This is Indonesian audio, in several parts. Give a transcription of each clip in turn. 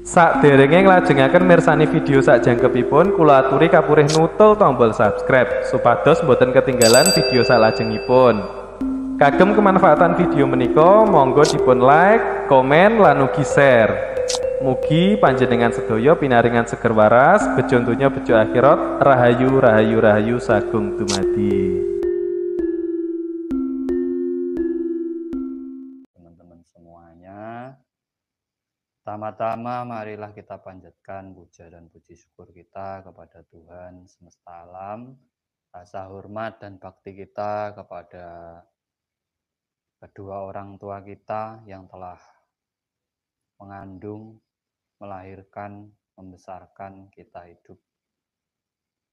Sakderenge nglajengaken mirsani video sakjangkepipun, kula aturi kapurih nutul tombol subscribe supados boten ketinggalan video salajengipun. Kagem kemanfaatan video menika, monggo dipun like, komen, lan ugi share. Mugi panjenengan sedaya pinaringan seger waras, bejo donya bejo akhirat, rahayu rahayu rahayu sagung dumadi. Teman-teman semuanya, pertama-tama marilah kita panjatkan puja dan puji syukur kita kepada Tuhan semesta alam, rasa hormat dan bakti kita kepada kedua orang tua kita yang telah mengandung, melahirkan, membesarkan kita hidup.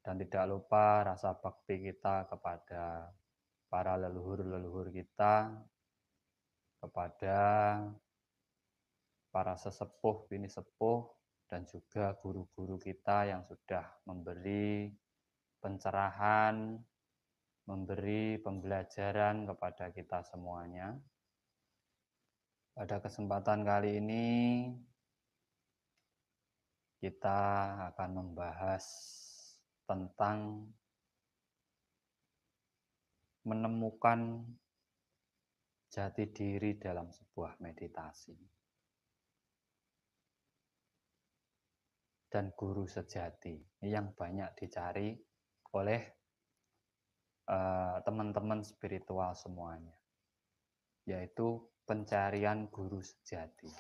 Dan tidak lupa rasa bakti kita kepada para leluhur-leluhur kita, kepada para sesepuh, bini sepuh, dan juga guru-guru kita yang sudah memberi pencerahan, memberi pembelajaran kepada kita semuanya. Pada kesempatan kali ini, kita akan membahas tentang menemukan jati diri dalam sebuah meditasi. Dan guru sejati yang banyak dicari oleh teman-teman spiritual semuanya, yaitu pencarian guru sejati.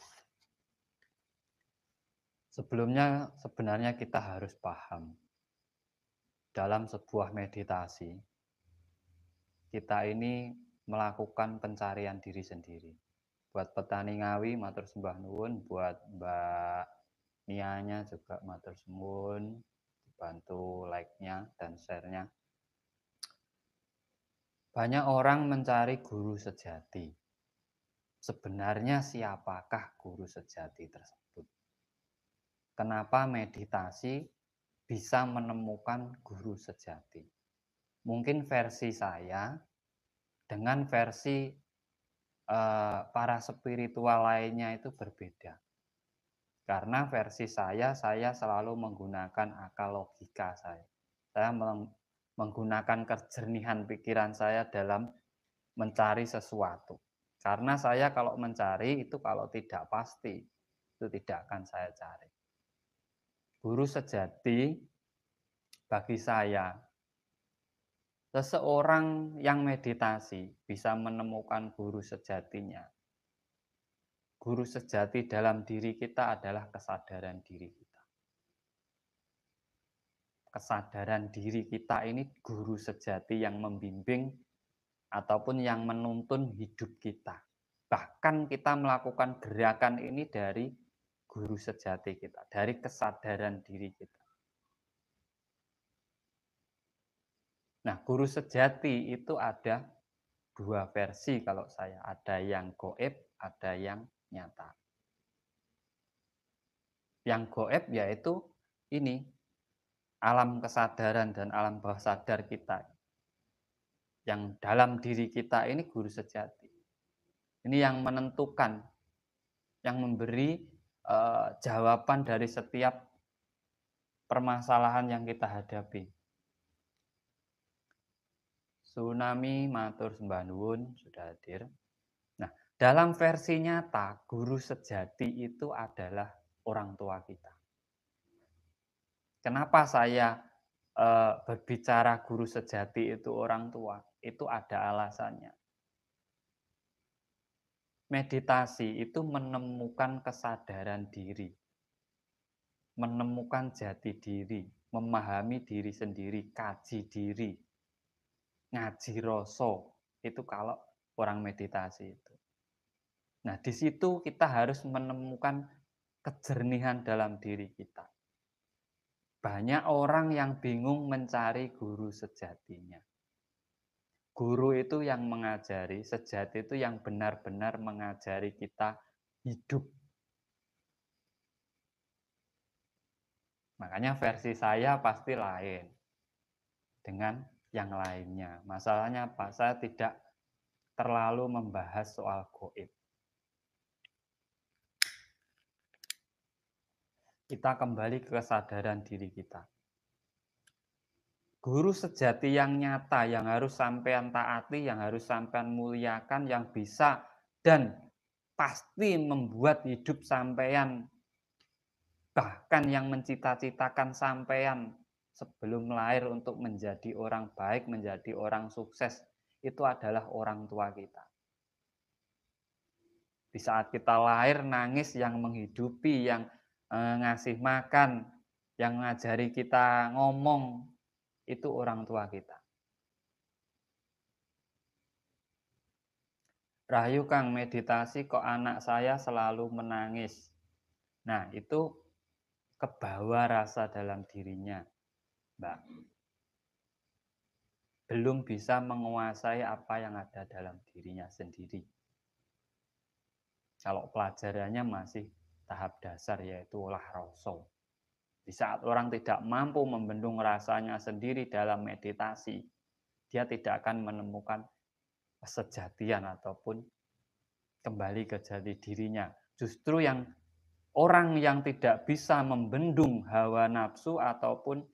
Sebelumnya sebenarnya kita harus paham, dalam sebuah meditasi, kita ini melakukan pencarian diri sendiri. Buat petani ngawi, matur sembah nuwun, buat Mbak Nianya juga matur suwun, bantu like-nya dan share-nya. Banyak orang mencari guru sejati. Sebenarnya siapakah guru sejati tersebut? Kenapa meditasi bisa menemukan guru sejati? Mungkin versi saya dengan versi para spiritual lainnya itu berbeda. Karena versi saya selalu menggunakan akal logika saya. Saya menggunakan kejernihan pikiran saya dalam mencari sesuatu. Karena saya kalau mencari itu kalau tidak pasti, itu tidak akan saya cari. Guru sejati bagi saya, seseorang yang meditasi bisa menemukan guru sejatinya. Guru sejati dalam diri kita adalah kesadaran diri kita. Kesadaran diri kita ini guru sejati yang membimbing ataupun yang menuntun hidup kita. Bahkan kita melakukan gerakan ini dari guru sejati kita, dari kesadaran diri kita. Nah, guru sejati itu ada dua versi kalau saya. Ada yang gaib, ada yang nyata. Yang gaib yaitu ini, alam kesadaran dan alam bawah sadar kita. Yang dalam diri kita ini guru sejati. Ini yang menentukan, yang memberi jawaban dari setiap permasalahan yang kita hadapi. Tsunami matur sembah nuwun sudah hadir. Nah, dalam versi nyata, guru sejati itu adalah orang tua kita. Kenapa saya berbicara guru sejati itu orang tua? Itu ada alasannya. Meditasi itu menemukan kesadaran diri, menemukan jati diri, memahami diri sendiri, kaji diri, ngaji rasa, itu kalau orang meditasi itu. Nah, di situ kita harus menemukan kejernihan dalam diri kita. Banyak orang yang bingung mencari guru sejatinya. Guru itu yang mengajari, sejati itu yang benar-benar mengajari kita hidup. Makanya versi saya pasti lain dengan yang lainnya. Masalahnya apa? Saya tidak terlalu membahas soal gaib. Kita kembali ke kesadaran diri kita. Guru sejati yang nyata, yang harus sampean taati, yang harus sampean muliakan, yang bisa dan pasti membuat hidup sampean, bahkan yang mencita-citakan sampean sebelum lahir untuk menjadi orang baik, menjadi orang sukses, itu adalah orang tua kita. Di saat kita lahir nangis, yang menghidupi, yang ngasih makan, yang ngajari kita ngomong, itu orang tua kita. Rahayu Kang, meditasi kok anak saya selalu menangis. Nah, itu kebawa rasa dalam dirinya, Mbak. Belum bisa menguasai apa yang ada dalam dirinya sendiri. Kalau pelajarannya masih tahap dasar, yaitu olah rasa. Di saat orang tidak mampu membendung rasanya sendiri dalam meditasi, dia tidak akan menemukan kesejatian ataupun kembali ke jati dirinya. Justru orang yang tidak bisa membendung hawa nafsu ataupun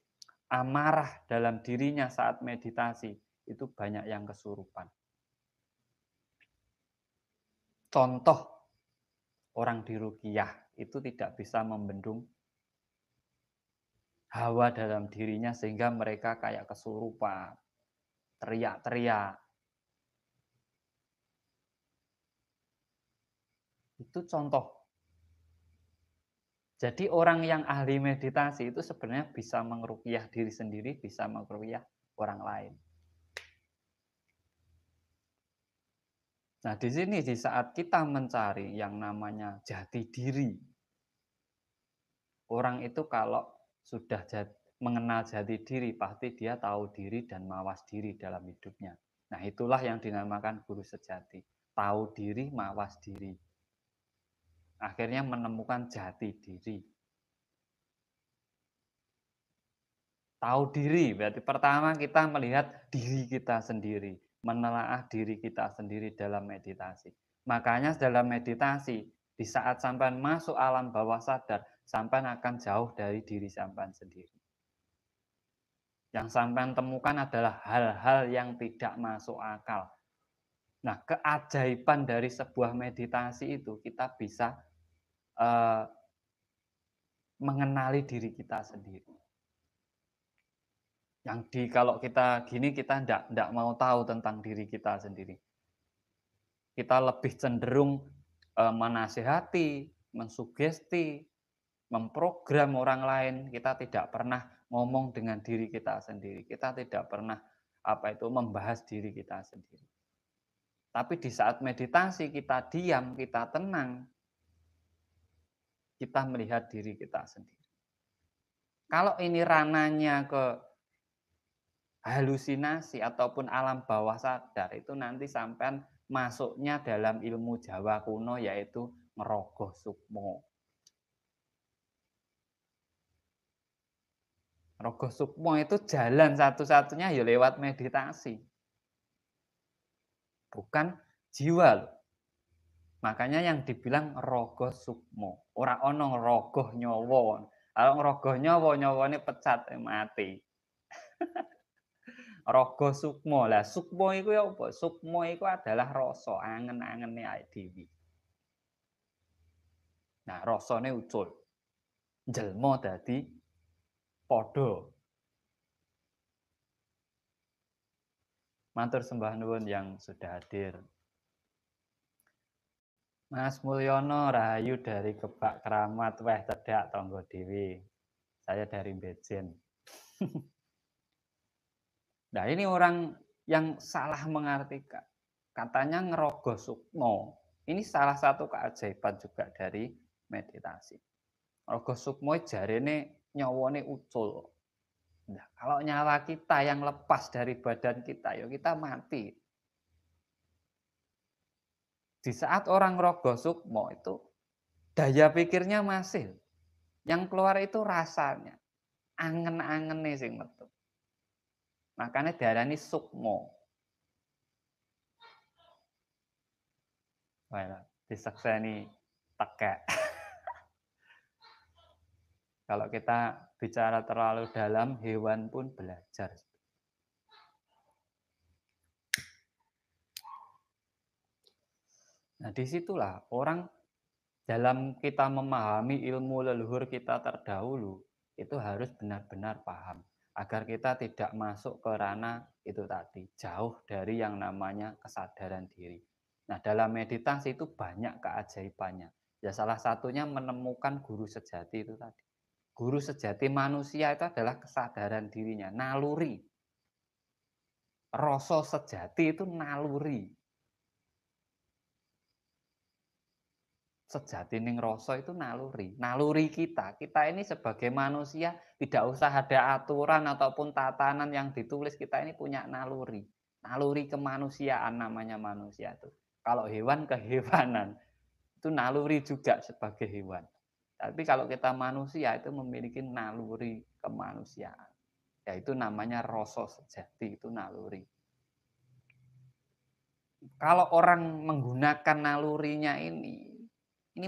amarah dalam dirinya saat meditasi, itu banyak yang kesurupan. Contoh, orang di ruqyah itu tidak bisa membendung hawa dalam dirinya sehingga mereka kayak kesurupan, teriak-teriak. Itu contoh. Jadi orang yang ahli meditasi itu sebenarnya bisa mengruqyah diri sendiri, bisa mengruqyah orang lain. Nah, di sini di saat kita mencari yang namanya jati diri, orang itu kalau sudah mengenal jati diri, pasti dia tahu diri dan mawas diri dalam hidupnya. Nah, itulah yang dinamakan guru sejati. Tahu diri, mawas diri. Akhirnya menemukan jati diri. Tahu diri, berarti pertama kita melihat diri kita sendiri. Menelaah diri kita sendiri dalam meditasi. Makanya dalam meditasi, di saat sampean masuk alam bawah sadar, sampean akan jauh dari diri sampean sendiri. Yang sampean temukan adalah hal-hal yang tidak masuk akal. Nah, keajaiban dari sebuah meditasi itu kita bisa mengenali diri kita sendiri. Kalau kita gini, kita tidak mau tahu tentang diri kita sendiri. Kita lebih cenderung menasihati, mensugesti, memprogram orang lain. Kita tidak pernah ngomong dengan diri kita sendiri. Kita tidak pernah membahas diri kita sendiri. Tapi di saat meditasi kita diam, kita tenang, kita melihat diri kita sendiri. Kalau ini ranahnya ke halusinasi ataupun alam bawah sadar, itu nanti sampean masuknya dalam ilmu Jawa kuno yaitu ngerogoh sukmo. Ngerogoh sukmo itu jalan satu-satunya ya lewat meditasi. Bukan jiwa loh. Makanya yang dibilang rogoh sukmo. Ora ono rogoh nyawa. Kalau ngerogoh nyawa, nyawane pecat mati. Rogo sukmo. Lah sukmo itu ya apa? Sukmo itu adalah rasa angen-angene awake dhewe. Nah, rasane ucul. Jelma dadi padha. Matur sembah nuwun yang sudah hadir. Mas Mulyono Rahayu dari Kebak Keramat, weh cedak tangga dhewe. Saya dari Bejen. Nah, ini orang yang salah mengartikan. Katanya ngerogoh sukmo. Ini salah satu keajaiban juga dari meditasi. Ngerogoh sukmo jarene nyawane ucul. Nah, kalau nyawa kita yang lepas dari badan kita, ya kita mati. Di saat orang ngerogoh sukmo itu daya pikirnya masih. Yang keluar itu rasanya. Angen-angene sing metu. Makanya diarani sukmo. Wah, disekseni tekek. Kalau kita bicara terlalu dalam, hewan pun belajar. Nah, disitulah orang dalam kita memahami ilmu leluhur kita terdahulu, itu harus benar-benar paham. Agar kita tidak masuk ke ranah itu tadi, jauh dari yang namanya kesadaran diri. Nah, dalam meditasi itu banyak keajaibannya. Ya salah satunya menemukan guru sejati itu tadi. Guru sejati manusia itu adalah kesadaran dirinya, naluri. Rasa sejati itu naluri. Sejati ning rasa itu naluri. Naluri kita. Kita ini sebagai manusia tidak usah ada aturan ataupun tatanan yang ditulis. Kita ini punya naluri. Naluri kemanusiaan namanya manusia itu. Kalau hewan kehewanan. Itu naluri juga sebagai hewan. Tapi kalau kita manusia itu memiliki naluri kemanusiaan. Yaitu namanya rasa sejati, itu naluri. Kalau orang menggunakan nalurinya ini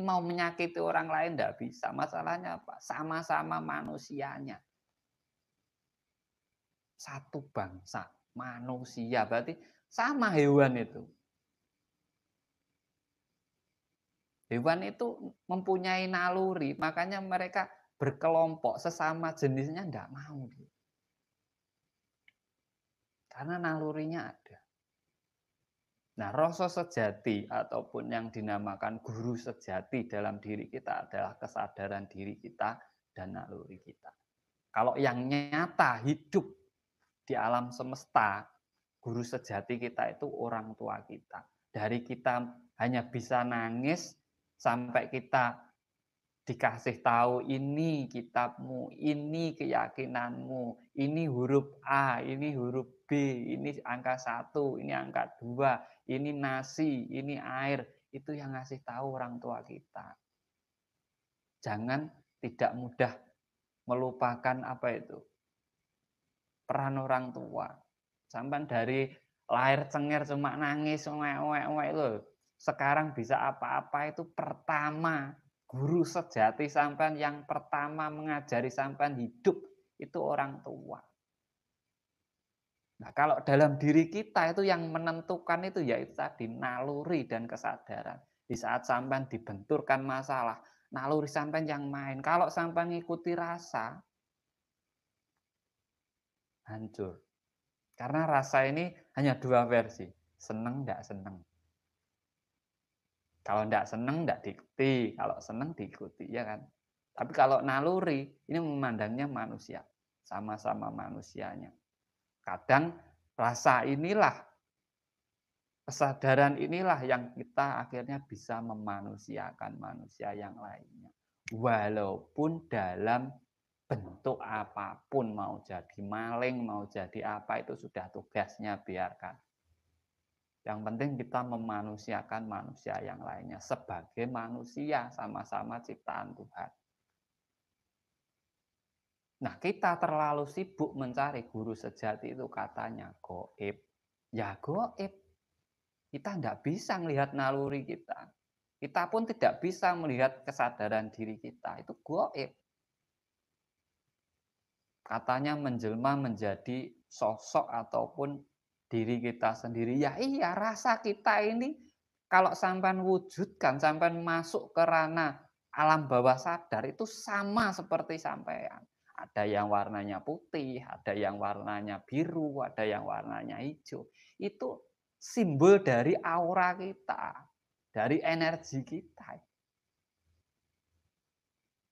mau menyakiti orang lain tidak bisa. Masalahnya apa? Sama-sama manusianya. Satu bangsa, manusia. Berarti sama hewan itu. Hewan itu mempunyai naluri, makanya mereka berkelompok sesama jenisnya tidak mau. Karena nalurinya ada. Nah, rasa sejati ataupun yang dinamakan guru sejati dalam diri kita adalah kesadaran diri kita dan naluri kita. Kalau yang nyata hidup di alam semesta, guru sejati kita itu orang tua kita. Dari kita hanya bisa nangis sampai kita dikasih tahu ini kitabmu, ini keyakinanmu, ini huruf A, ini huruf B, ini angka 1, ini angka 2, ini nasi, ini air. Itu yang ngasih tahu orang tua kita. Jangan tidak mudah melupakan apa itu? Peran orang tua. Sampai dari lahir cengir cuma nangis, loh. Sekarang bisa apa-apa itu pertama guru sejati sampean yang pertama mengajari sampean hidup itu orang tua. Nah, kalau dalam diri kita itu yang menentukan itu yaitu tadi naluri dan kesadaran. Di saat sampean dibenturkan masalah, naluri sampean yang main. Kalau sampean ngikuti rasa, hancur. Karena rasa ini hanya dua versi, seneng enggak seneng. Kalau enggak seneng enggak diikuti, kalau seneng diikuti, ya kan? Tapi kalau naluri, ini memandangnya manusia, sama-sama manusianya. Kadang rasa inilah, kesadaran inilah yang kita akhirnya bisa memanusiakan manusia yang lainnya. Walaupun dalam bentuk apapun, mau jadi maling, mau jadi apa, itu sudah tugasnya, biarkan. Yang penting kita memanusiakan manusia yang lainnya sebagai manusia, sama-sama ciptaan Tuhan. Nah, kita terlalu sibuk mencari guru sejati itu katanya goib. Ya goib. Kita tidak bisa melihat naluri kita. Kita pun tidak bisa melihat kesadaran diri kita. Itu goib. Katanya menjelma menjadi sosok ataupun diri kita sendiri. Ya iya, rasa kita ini kalau sampai wujudkan, sampai masuk ke ranah alam bawah sadar itu sama seperti sampean. Ada yang warnanya putih, ada yang warnanya biru, ada yang warnanya hijau. Itu simbol dari aura kita, dari energi kita.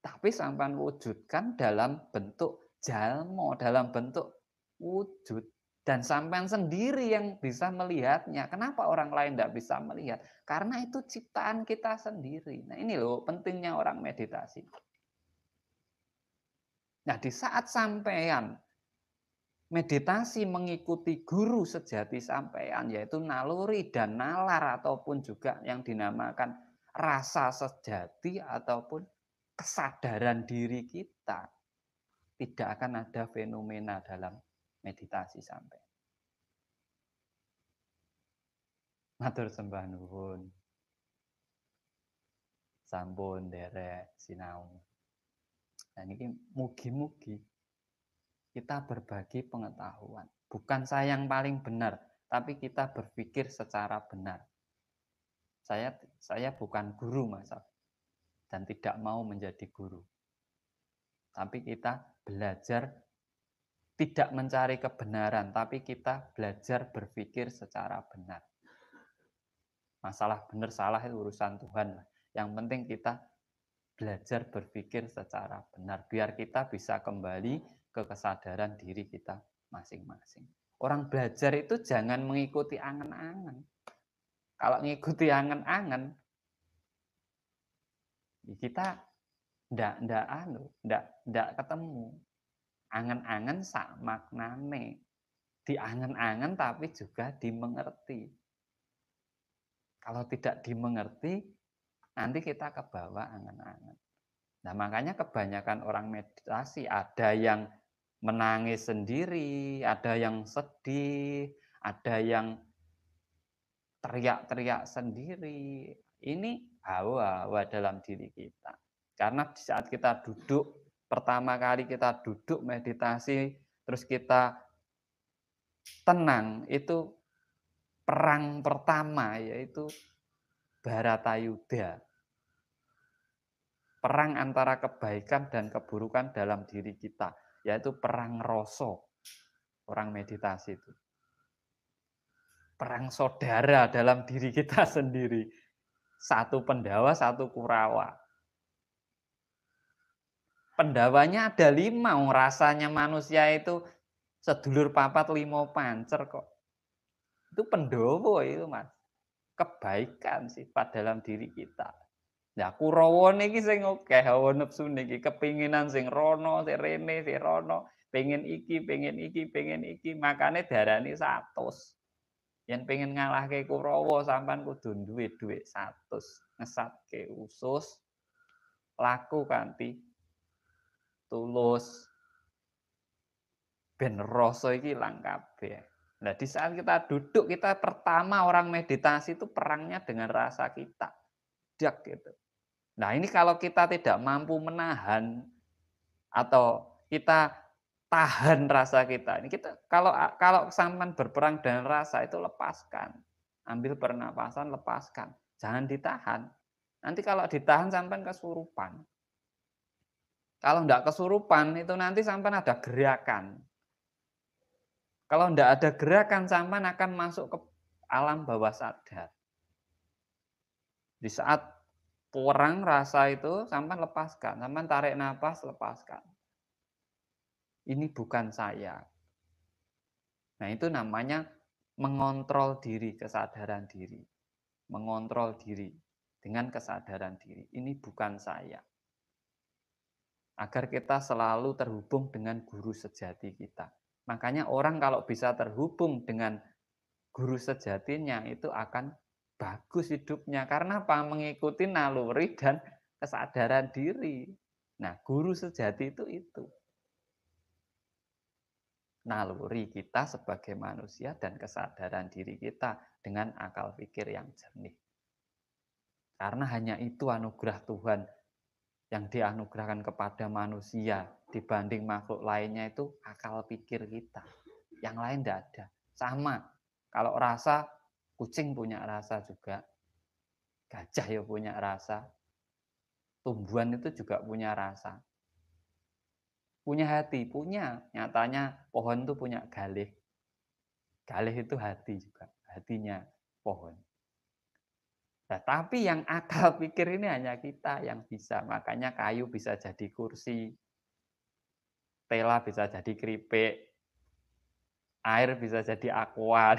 Tapi sampean wujudkan dalam bentuk jalmo, dalam bentuk wujud. Dan sampean sendiri yang bisa melihatnya. Kenapa orang lain tidak bisa melihat? Karena itu ciptaan kita sendiri. Nah ini loh pentingnya orang meditasi. Nah di saat sampean meditasi mengikuti guru sejati sampean, yaitu naluri dan nalar ataupun juga yang dinamakan rasa sejati ataupun kesadaran diri kita, tidak akan ada fenomena dalam meditasi sampai. Matur sembah nuwun. Sampun derek sinau. Dan ini mugi-mugi kita berbagi pengetahuan. Bukan saya yang paling benar, tapi kita berpikir secara benar. Saya bukan guru, Mas, dan tidak mau menjadi guru. Tapi kita belajar tidak mencari kebenaran, tapi kita belajar berpikir secara benar. Masalah benar salah itu urusan Tuhan. Yang penting kita belajar berpikir secara benar, biar kita bisa kembali ke kesadaran diri kita masing-masing. Orang belajar itu jangan mengikuti angan-angan. Kalau mengikuti angan-angan, kita ndak ketemu. Angan-angan sak maknane. Diangan-angan tapi juga dimengerti. Kalau tidak dimengerti, nanti kita kebawa angan-angan. Nah, makanya kebanyakan orang meditasi ada yang menangis sendiri, ada yang sedih, ada yang teriak-teriak sendiri. Ini hawa-hawa dalam diri kita. Karena di saat kita duduk, pertama kali kita duduk meditasi, terus kita tenang, itu perang pertama yaitu Bharatayuddha. Perang antara kebaikan dan keburukan dalam diri kita, yaitu perang rasa. Orang meditasi itu. Perang saudara dalam diri kita sendiri. Satu Pendawa, satu Kurawa. Pendawanya ada 5, rasanya manusia itu sedulur papat 5 pancer kok. Itu Pendawa itu, Mas. Kebaikan sifat dalam diri kita. Nah, Kurawa niki sing akeh hawa nepsu niki, kepinginan sing rono, sing rene, sing rono, pengen iki, pengen iki, pengen iki, makane darani 100. Yen pengen ngalahke Kurawa sampean kudu duwe dhuwit 100, ngesatke usus, laku kanthi tulus. Ben rasa iki ilang kabeh. Nah, di saat kita duduk, kita pertama orang meditasi itu perangnya dengan rasa kita. Dak gitu. Nah, ini kalau kita tidak mampu menahan atau kita tahan rasa kita, ini kita kalau sampean berperang dengan rasa itu lepaskan. Ambil pernapasan, lepaskan. Jangan ditahan. Nanti kalau ditahan sampean kesurupan. Kalau enggak kesurupan itu nanti sampean ada gerakan. Kalau enggak ada gerakan sampean akan masuk ke alam bawah sadar. Di saat perang rasa itu sampean lepaskan, sampean tarik nafas, lepaskan. Ini bukan saya. Nah, itu namanya mengontrol diri, kesadaran diri. Mengontrol diri dengan kesadaran diri. Ini bukan saya. Agar kita selalu terhubung dengan guru sejati kita. Makanya orang kalau bisa terhubung dengan guru sejatinya itu akan bagus hidupnya. Karena apa? Mengikuti naluri dan kesadaran diri. Nah, guru sejati itu. Naluri kita sebagai manusia dan kesadaran diri kita dengan akal pikir yang jernih. Karena hanya itu anugerah Tuhan yang dianugerahkan kepada manusia dibanding makhluk lainnya itu akal pikir kita. Yang lain tidak ada. Sama. Kalau rasa, kucing punya rasa juga. Gajah ya punya rasa. Tumbuhan itu juga punya rasa. Punya hati, punya. Nyatanya pohon itu punya galih. Galih itu hati juga. Hatinya pohon. Nah, tapi yang akal pikir ini hanya kita yang bisa. Makanya kayu bisa jadi kursi. Tela bisa jadi keripik. Air bisa jadi aqua.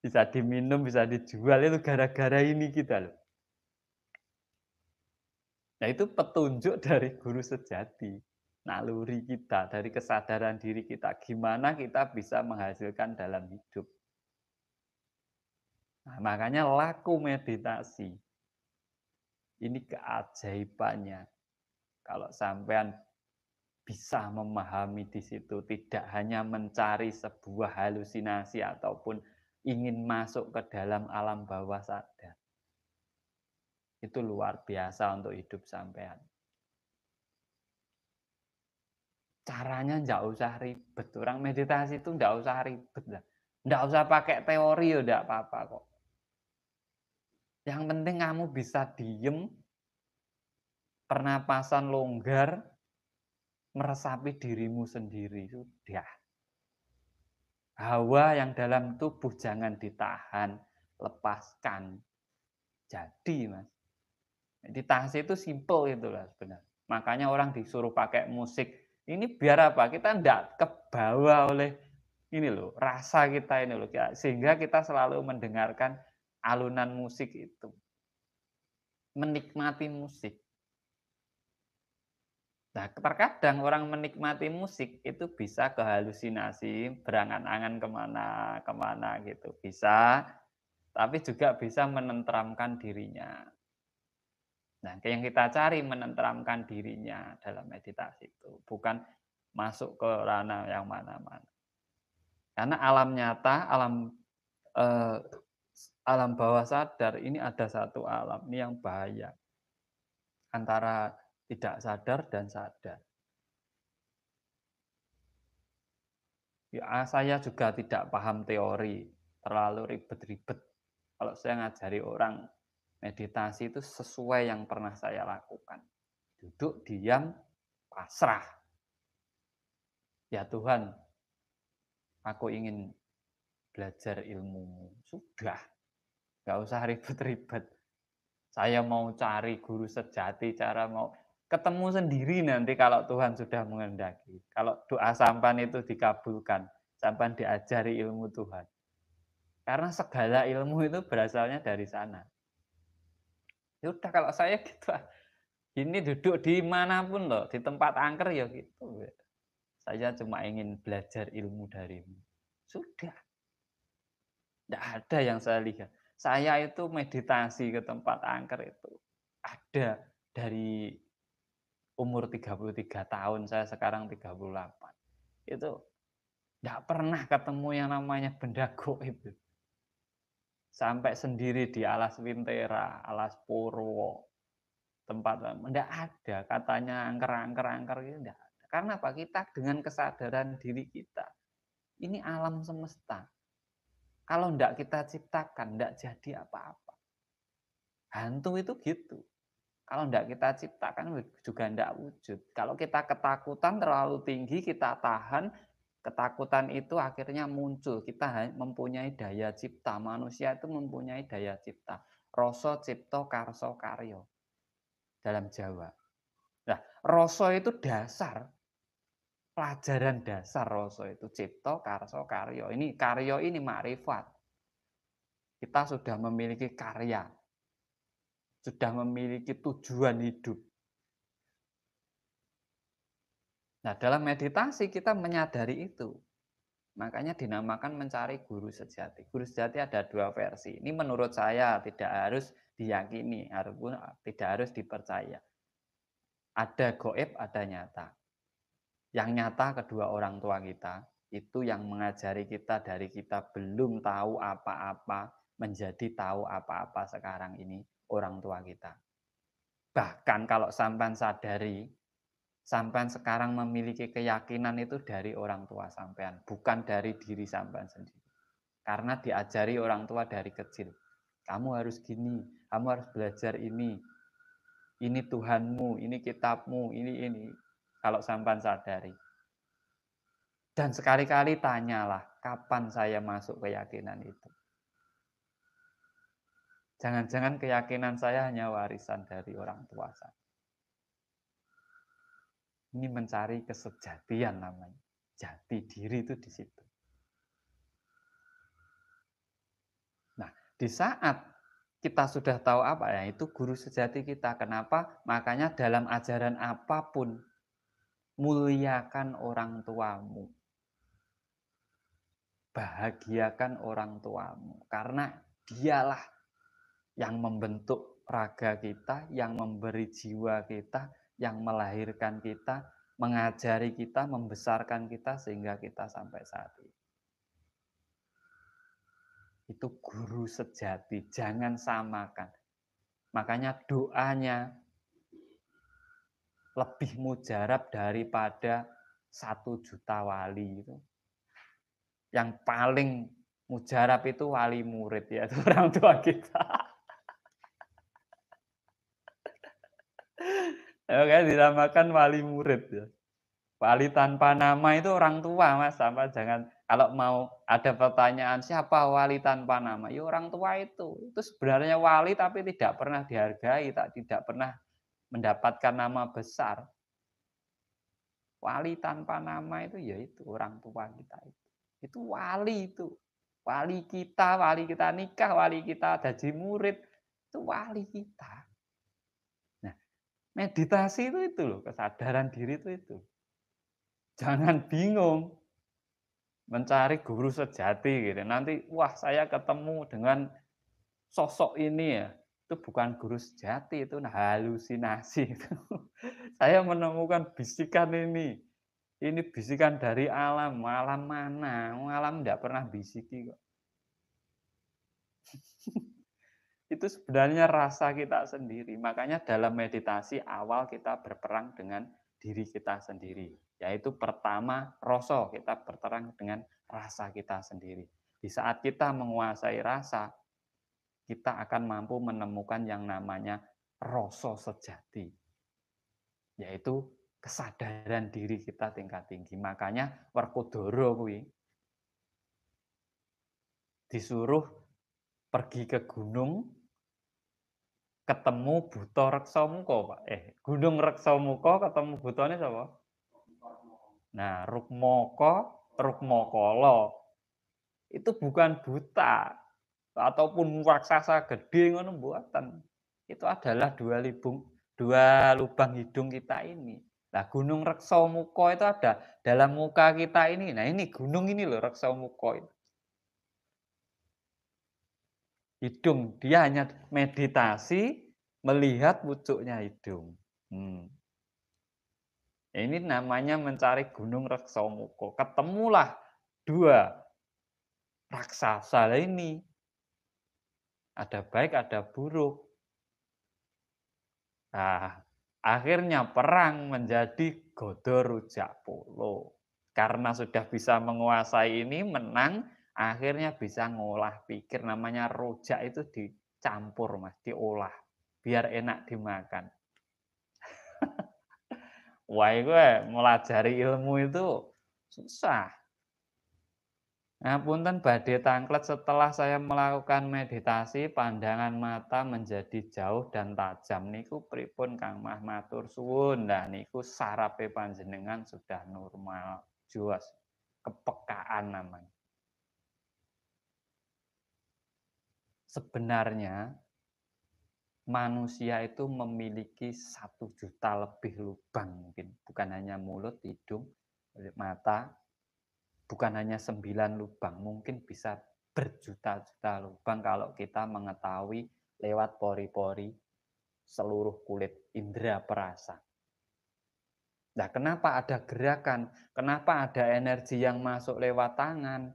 Bisa diminum, bisa dijual. Itu gara-gara ini kita loh. Nah, itu petunjuk dari guru sejati. Naluri kita, dari kesadaran diri kita. Gimana kita bisa menghasilkan dalam hidup. Nah, makanya laku meditasi. Ini keajaibannya. Kalau sampean bisa memahami di situ, tidak hanya mencari sebuah halusinasi ataupun ingin masuk ke dalam alam bawah sadar. Itu luar biasa untuk hidup sampean. caranya nggak usah ribet. Orang meditasi itu nggak usah ribet lah. Nggak usah pakai teori ya nggak apa-apa kok. Yang penting kamu bisa diem, pernapasan longgar, meresapi dirimu sendiri. Sudah. Hawa yang dalam tubuh jangan ditahan, lepaskan. Jadi, Mas. Meditasi itu simple itulah sebenarnya. Makanya orang disuruh pakai musik. Ini biar apa? Kita tidak kebawa oleh ini loh, rasa kita ini loh. Sehingga kita selalu mendengarkan alunan musik itu. Menikmati musik. Nah, terkadang orang menikmati musik itu bisa kehalusinasi, berangan-angan kemana gitu. Bisa, tapi juga bisa menenteramkan dirinya. Nah, yang kita cari menenteramkan dirinya dalam meditasi itu. Bukan masuk ke ranah yang mana-mana. Karena alam nyata, alam bawah sadar ini ada satu alam ini yang bahaya. Antara tidak sadar dan sadar. Ya, saya juga tidak paham teori, terlalu ribet-ribet. Kalau saya ngajari orang meditasi itu sesuai yang pernah saya lakukan. Duduk, diam, pasrah. Ya Tuhan, aku ingin belajar ilmumu. Sudah, nggak usah ribet-ribet. Saya mau cari guru sejati, cara mau ketemu sendiri nanti kalau Tuhan sudah menghendaki. Kalau doa sampan itu dikabulkan, sampan diajari ilmu Tuhan. Karena segala ilmu itu berasalnya dari sana. Ya udah kalau saya gitu, ini duduk di manapun loh, di tempat angker ya gitu. Saya cuma ingin belajar ilmu darimu. Sudah. Tidak ada yang saya lihat. Saya itu meditasi ke tempat angker itu ada dari umur 33 tahun, saya sekarang 38. Itu tidak pernah ketemu yang namanya benda goib itu. Sampai sendiri di Alas Wintera, Alas Purwo, tempat tidak ada katanya angker-angker gitu, tidak ada. Karena apa? Kita dengan kesadaran diri kita. Ini alam semesta. Kalau tidak kita ciptakan, tidak jadi apa-apa. Hantu itu gitu. Kalau tidak kita ciptakan juga tidak wujud. Kalau kita ketakutan terlalu tinggi, kita tahan, ketakutan itu akhirnya muncul. Kita mempunyai daya cipta. Manusia itu mempunyai daya cipta. Rasa cipta karso karyo. Dalam Jawa. Nah, rasa itu dasar. Pelajaran dasar rasa itu. Cipta karso karyo. Ini karyo ini makrifat. Kita sudah memiliki karya. Sudah memiliki tujuan hidup. Nah, dalam meditasi kita menyadari itu. Makanya dinamakan mencari guru sejati. Guru sejati ada dua versi. Ini menurut saya tidak harus diyakini, ataupun tidak harus dipercaya. Ada goib, ada nyata. Yang nyata kedua orang tua kita, itu yang mengajari kita dari kita belum tahu apa-apa, menjadi tahu apa-apa sekarang ini orang tua kita. Bahkan kalau sampai sadari, sampean sekarang memiliki keyakinan itu dari orang tua sampean, bukan dari diri sampean sendiri. Karena diajari orang tua dari kecil. Kamu harus gini, kamu harus belajar ini. Ini Tuhanmu, ini kitabmu, ini. Kalau sampean sadari. Dan sekali-kali tanyalah, kapan saya masuk keyakinan itu? Jangan-jangan keyakinan saya hanya warisan dari orang tua saya. Ini mencari kesejatian namanya. Jati diri itu di situ. Nah, di saat kita sudah tahu apa ya, itu guru sejati kita. Kenapa? Makanya dalam ajaran apapun, muliakan orang tuamu. Bahagiakan orang tuamu. Karena dialah yang membentuk raga kita, yang memberi jiwa kita, yang melahirkan kita, mengajari kita, membesarkan kita sehingga kita sampai saat ini. Itu guru sejati, jangan samakan. Makanya doanya lebih mujarab daripada 1 juta wali itu. Yang paling mujarab itu wali murid, yaitu orang tua kita. Ya kan dinamakan wali murid ya. Wali tanpa nama itu orang tua, Mas. Sama jangan kalau mau ada pertanyaan siapa wali tanpa nama? Ya orang tua itu. Itu sebenarnya wali tapi tidak pernah dihargai, tidak pernah mendapatkan nama besar. Wali tanpa nama itu ya itu orang tua kita itu. Itu wali itu. Wali kita nikah, wali kita jadi murid, itu wali kita. Nah, meditasi itu loh, kesadaran diri itu. Jangan bingung mencari guru sejati gitu. Nanti wah saya ketemu dengan sosok ini ya. Itu bukan guru sejati, itu halusinasi itu. Saya menemukan bisikan ini. Ini bisikan dari alam. Alam mana? Alam tidak pernah bisiki kok. Itu sebenarnya rasa kita sendiri. Makanya dalam meditasi awal kita berperang dengan diri kita sendiri. Yaitu pertama rasa, kita berperang dengan rasa kita sendiri. Di saat kita menguasai rasa, kita akan mampu menemukan yang namanya rasa sejati. Yaitu kesadaran diri kita tingkat tinggi. Makanya Werkudara kuwi disuruh pergi ke gunung ketemu Buta Reksamuka, Pak. Gunung Reksamuka ketemu butane sapa? Nah, Rukmakala. Itu bukan buta ataupun raksasa gede ngono mboten. Itu adalah dua lubang hidung kita ini. Nah, Gunung Reksamuka itu ada dalam muka kita ini. Nah, ini gunung ini loh Reksamuka itu. Hidung, dia hanya meditasi melihat pucuknya hidung. Ini namanya mencari Gunung Reksamuka. Ketemulah dua raksasa ini. Ada baik, ada buruk. Nah, akhirnya perang menjadi Gada Rujak Polo. Karena sudah bisa menguasai ini, menang, akhirnya bisa ngolah pikir. Namanya rujak itu dicampur, Mas, diolah. Biar enak dimakan. Wah, gue melajari ilmu itu susah. Nah, punten badhe tangklet setelah saya melakukan meditasi, pandangan mata menjadi jauh dan tajam. Niku pripun Kang Mah matur suwun. Nah, niku sarape panjenengan sudah normal. Juas. Kepekaan namanya. Sebenarnya manusia itu memiliki 1 juta lebih lubang mungkin. Bukan hanya mulut, hidung, mata, bukan hanya 9 lubang, mungkin bisa berjuta-juta lubang kalau kita mengetahui lewat pori-pori seluruh kulit indera perasa. Nah, kenapa ada gerakan? Kenapa ada energi yang masuk lewat tangan?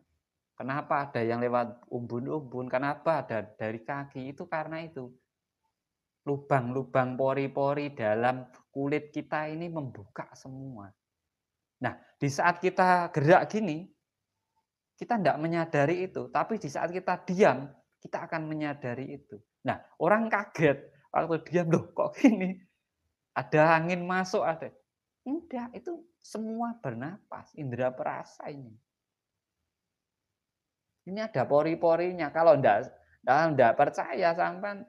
Kenapa ada yang lewat umbun-umbun? Kenapa ada dari kaki? Itu karena itu. Lubang-lubang pori-pori dalam kulit kita ini membuka semua. Nah, di saat kita gerak gini, kita tidak menyadari itu. Tapi di saat kita diam, kita akan menyadari itu. Nah, orang kaget waktu diam, loh kok gini? Ada angin masuk, ada. Enggak, itu semua bernapas, indera perasa ini. Ini ada pori-porinya. Kalau enggak percaya sampai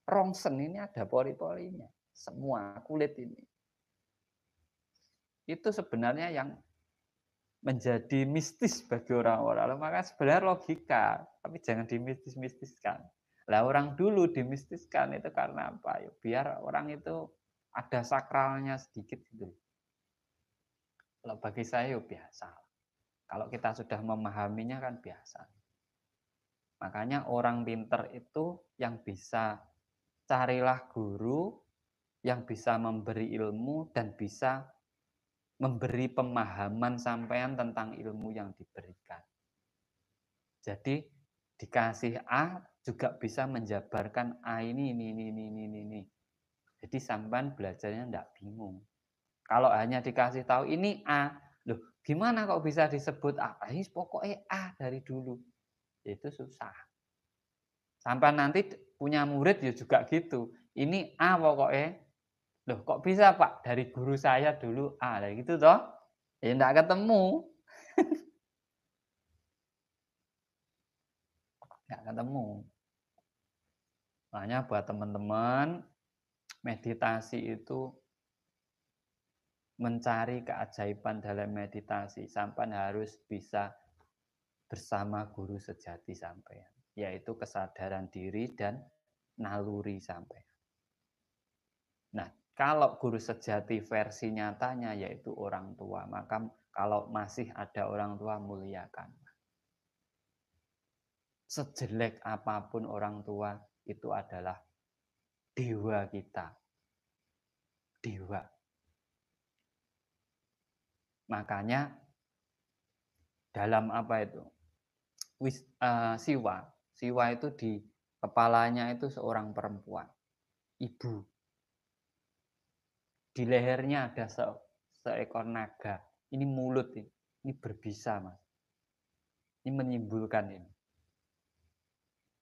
rongsen, ini ada pori-porinya. Semua kulit ini. Itu sebenarnya yang menjadi mistis bagi orang-orang. Maka sebenarnya logika, tapi jangan dimistis-mistiskan. Lah orang dulu dimistiskan itu karena apa? Ya, biar orang itu ada sakralnya sedikit gitu. Kalau bagi saya ya biasa. Kalau kita sudah memahaminya kan biasa. Makanya orang pinter itu yang bisa carilah guru yang bisa memberi ilmu dan bisa memberi pemahaman sampean tentang ilmu yang diberikan. Jadi dikasih A juga bisa menjabarkan A ini. Jadi sampean belajarnya enggak bingung. Kalau hanya dikasih tahu ini A, loh Gimana kok bisa disebut A? Ini pokoknya A dari dulu. Itu susah. Sampai nanti punya murid ya juga gitu. Ini A pokoknya. Loh kok bisa Pak? Dari guru saya dulu A. Lah gitu toh. Ya enggak ketemu. Enggak ketemu. Makanya buat teman-teman, meditasi itu mencari keajaiban dalam meditasi. Sampai harus bisa bersama guru sejati sampean, yaitu kesadaran diri dan naluri sampean. Nah, kalau guru sejati versi nyatanya yaitu orang tua, maka kalau masih ada orang tua muliakan. Sejelek apapun orang tua itu adalah dewa kita. Dewa. Makanya dalam apa itu? Siwa. Siwa itu di kepalanya itu seorang perempuan. Ibu. Di lehernya ada seekor naga. Ini mulut ini. Ini berbisa, Mas. Ini menyimpulkan ini.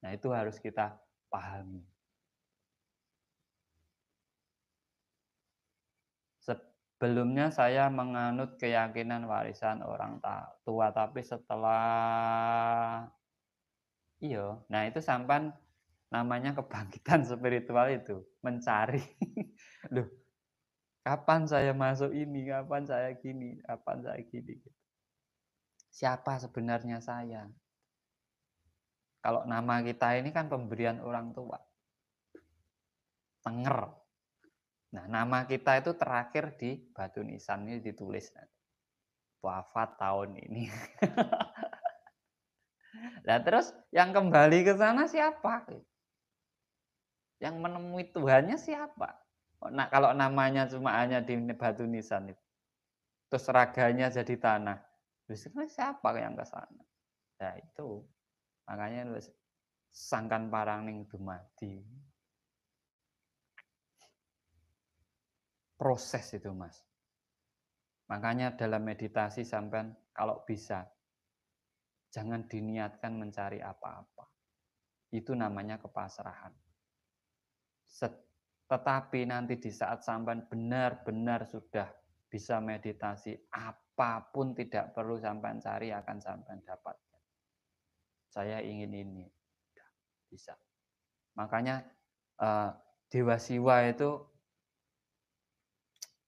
Nah, itu harus kita pahami. Sebelumnya saya menganut keyakinan warisan orang tua, tapi setelah nah itu sampan namanya kebangkitan spiritual itu, mencari. Loh, kapan saya masuk ini, kapan saya gini, kapan saya gini. Siapa sebenarnya saya? Kalau nama kita ini kan pemberian orang tua. Tenger. Nah, nama kita itu terakhir di batu nisan ini ditulis. Wafat tahun ini. Nah, terus yang kembali ke sana siapa? Yang menemui Tuhannya siapa? Nah, kalau namanya cuma hanya di batu nisan itu. Terus raganya jadi tanah. Terus siapa yang ke sana? Nah, itu. Makanya sangkan parangning dumadi. Proses itu, Mas. Makanya dalam meditasi sampean kalau bisa jangan diniatkan mencari apa-apa. Itu namanya kepasrahan. Tetapi nanti di saat sampean benar-benar sudah bisa meditasi, apapun tidak perlu sampean cari akan sampean dapatkan. Saya ingin ini. Bisa. Makanya Dewa Siwa itu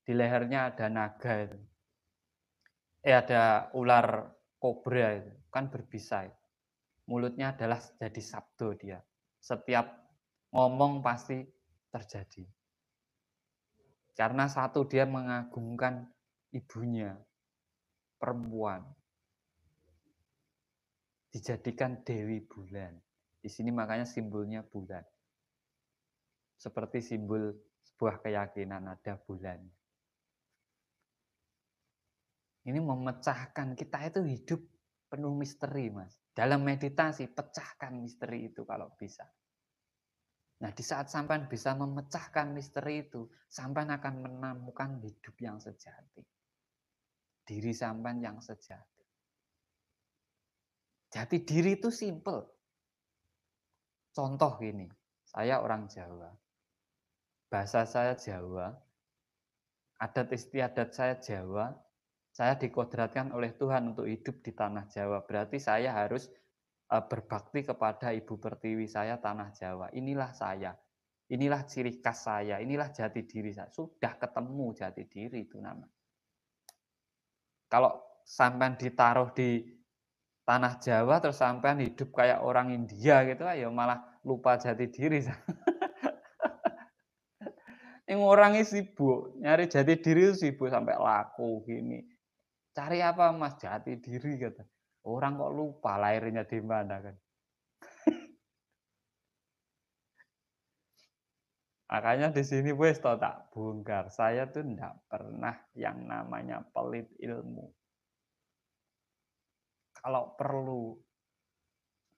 di lehernya ada naga itu. Ada ular kobra itu, kan berbisa. Itu. Mulutnya adalah jadi sabdo dia. Setiap ngomong pasti terjadi. Karena satu dia mengagungkan ibunya, perempuan. Dijadikan Dewi Bulan. Di sini makanya simbolnya bulan. Seperti simbol sebuah keyakinan ada bulan. Ini memecahkan, kita itu hidup penuh misteri, Mas. Dalam meditasi, pecahkan misteri itu kalau bisa. Nah, di saat sampean bisa memecahkan misteri itu, sampean akan menemukan hidup yang sejati. Diri sampean yang sejati. Jati diri itu simple. Contoh gini, saya orang Jawa. Bahasa saya Jawa, adat istiadat saya Jawa, saya dikodratkan oleh Tuhan untuk hidup di tanah Jawa. Berarti saya harus berbakti kepada Ibu Pertiwi saya tanah Jawa. Inilah saya. Inilah ciri khas saya. Inilah jati diri saya. Sudah ketemu jati diri itu nama. Kalau sampean ditaruh di tanah Jawa terus sampean hidup kayak orang India gitu, ya malah lupa jati diri. Yang orangnya sibuk, nyari jati diri itu sibuk sampai laku gini. Cari apa Mas? Jati diri kata. Orang kok lupa lahirnya di mana kan. Makanya di sini wes tak bongkar. Saya tuh enggak pernah yang namanya pelit ilmu. Kalau perlu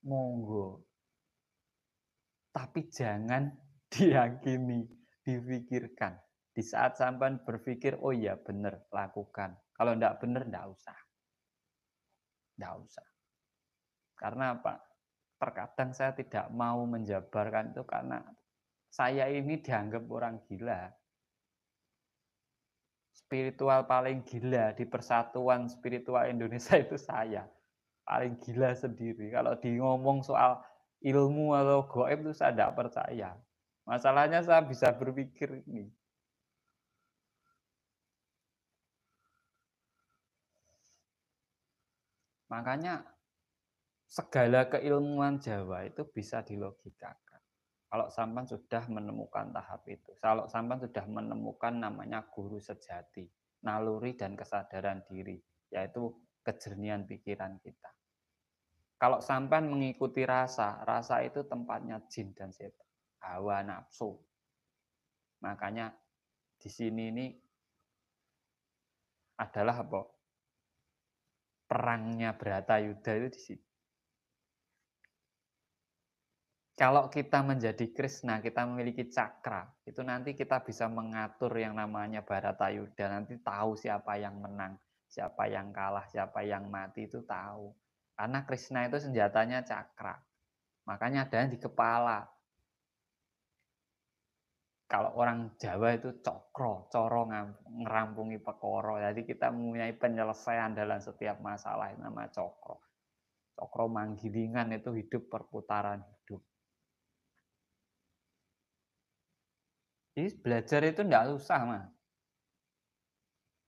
monggo. Tapi jangan diyakini, dipikirkan. Di saat sampean berpikir, oh iya benar, lakukan. Kalau enggak benar, enggak usah. Nggak usah. Karena apa? Terkadang saya tidak mau menjabarkan itu karena saya ini dianggap orang gila. Spiritual paling gila di Persatuan Spiritual Indonesia itu saya. Paling gila sendiri. Kalau di ngomong soal ilmu atau goib itu saya tidak percaya. Masalahnya saya bisa berpikir ini. Makanya segala keilmuan Jawa itu bisa dilogikakan. Kalau sampan sudah menemukan tahap itu. Kalau sampan sudah menemukan namanya guru sejati. Naluri dan kesadaran diri. Yaitu kejernihan pikiran kita. Kalau sampan mengikuti rasa, rasa itu tempatnya jin dan setan. Hawa nafsu. Makanya di sini ini adalah apa? Perangnya Bratayuda itu di sini. Kalau kita menjadi Krishna, kita memiliki cakra, itu nanti kita bisa mengatur yang namanya Bharatayuda. Nanti tahu siapa yang menang, siapa yang kalah, siapa yang mati itu tahu. Karena Krishna itu senjatanya cakra. Makanya ada yang di kepala. Kalau orang Jawa itu cokro, coro ngerampungi pekoro. Jadi kita mempunyai penyelesaian dalam setiap masalah, itu nama cokro. Cokro manggilingan itu hidup perputaran hidup. Jadi belajar itu tidak susah, Mas.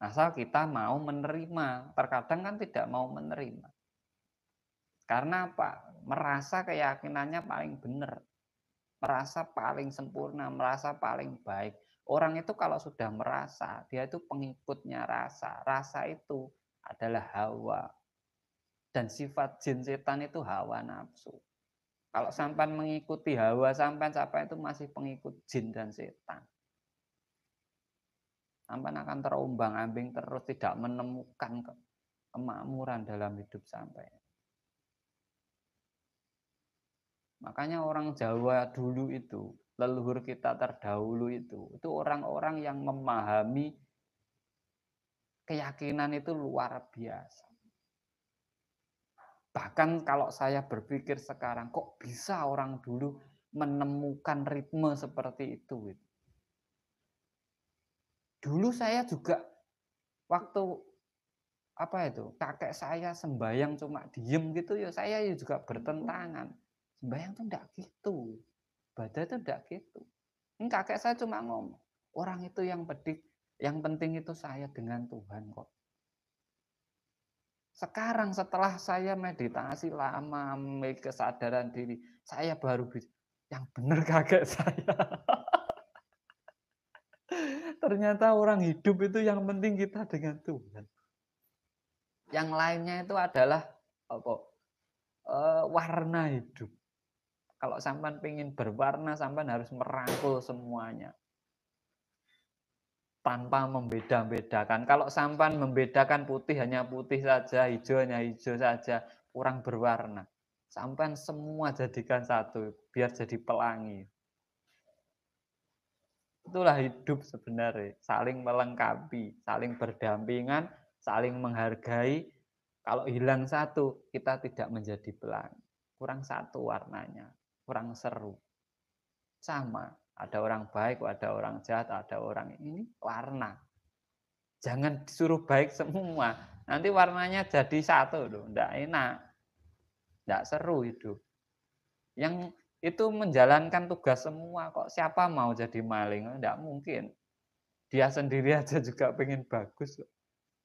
Asal kita mau menerima. Terkadang kan tidak mau menerima. Karena apa? Merasa keyakinannya paling benar. Merasa paling sempurna, merasa paling baik. Orang itu kalau sudah merasa, dia itu pengikutnya rasa. Rasa itu adalah hawa. Dan sifat jin setan itu hawa nafsu. Kalau sampan mengikuti hawa sampan itu masih pengikut jin dan setan. Sampai akan terombang-ambing terus, tidak menemukan kemakmuran dalam hidup sampai. Makanya orang Jawa dulu itu, leluhur kita terdahulu itu orang-orang yang memahami keyakinan itu luar biasa. Bahkan kalau saya berpikir sekarang, kok bisa orang dulu menemukan ritme seperti itu? Dulu saya juga waktu kakek saya sembahyang cuma diem gitu ya saya juga bertentangan. Sembahyang tuh enggak gitu. Ibadah itu enggak gitu. Ini kakek saya cuma ngomong, orang itu yang penting itu saya dengan Tuhan kok. Sekarang setelah saya meditasi lama, memiliki kesadaran diri, saya baru bisa, yang benar kakek saya. Ternyata orang hidup itu yang penting kita dengan Tuhan. Yang lainnya itu adalah warna hidup. Kalau sampan pengen berwarna, sampan harus merangkul semuanya. Tanpa membeda-bedakan. Kalau sampan membedakan putih hanya putih saja, hijau hanya hijau saja, kurang berwarna. Sampan semua jadikan satu, biar jadi pelangi. Itulah hidup sebenarnya, saling melengkapi, saling berdampingan, saling menghargai. Kalau hilang satu, kita tidak menjadi pelangi. Kurang satu warnanya, kurang seru. Sama, ada orang baik, ada orang jahat, ada orang ini warna. Jangan disuruh baik semua. Nanti warnanya jadi satu loh, enggak enak. Enggak seru hidup. Yang itu menjalankan tugas semua kok. Siapa mau jadi maling? Enggak mungkin. Dia sendiri aja juga pengen bagus kok.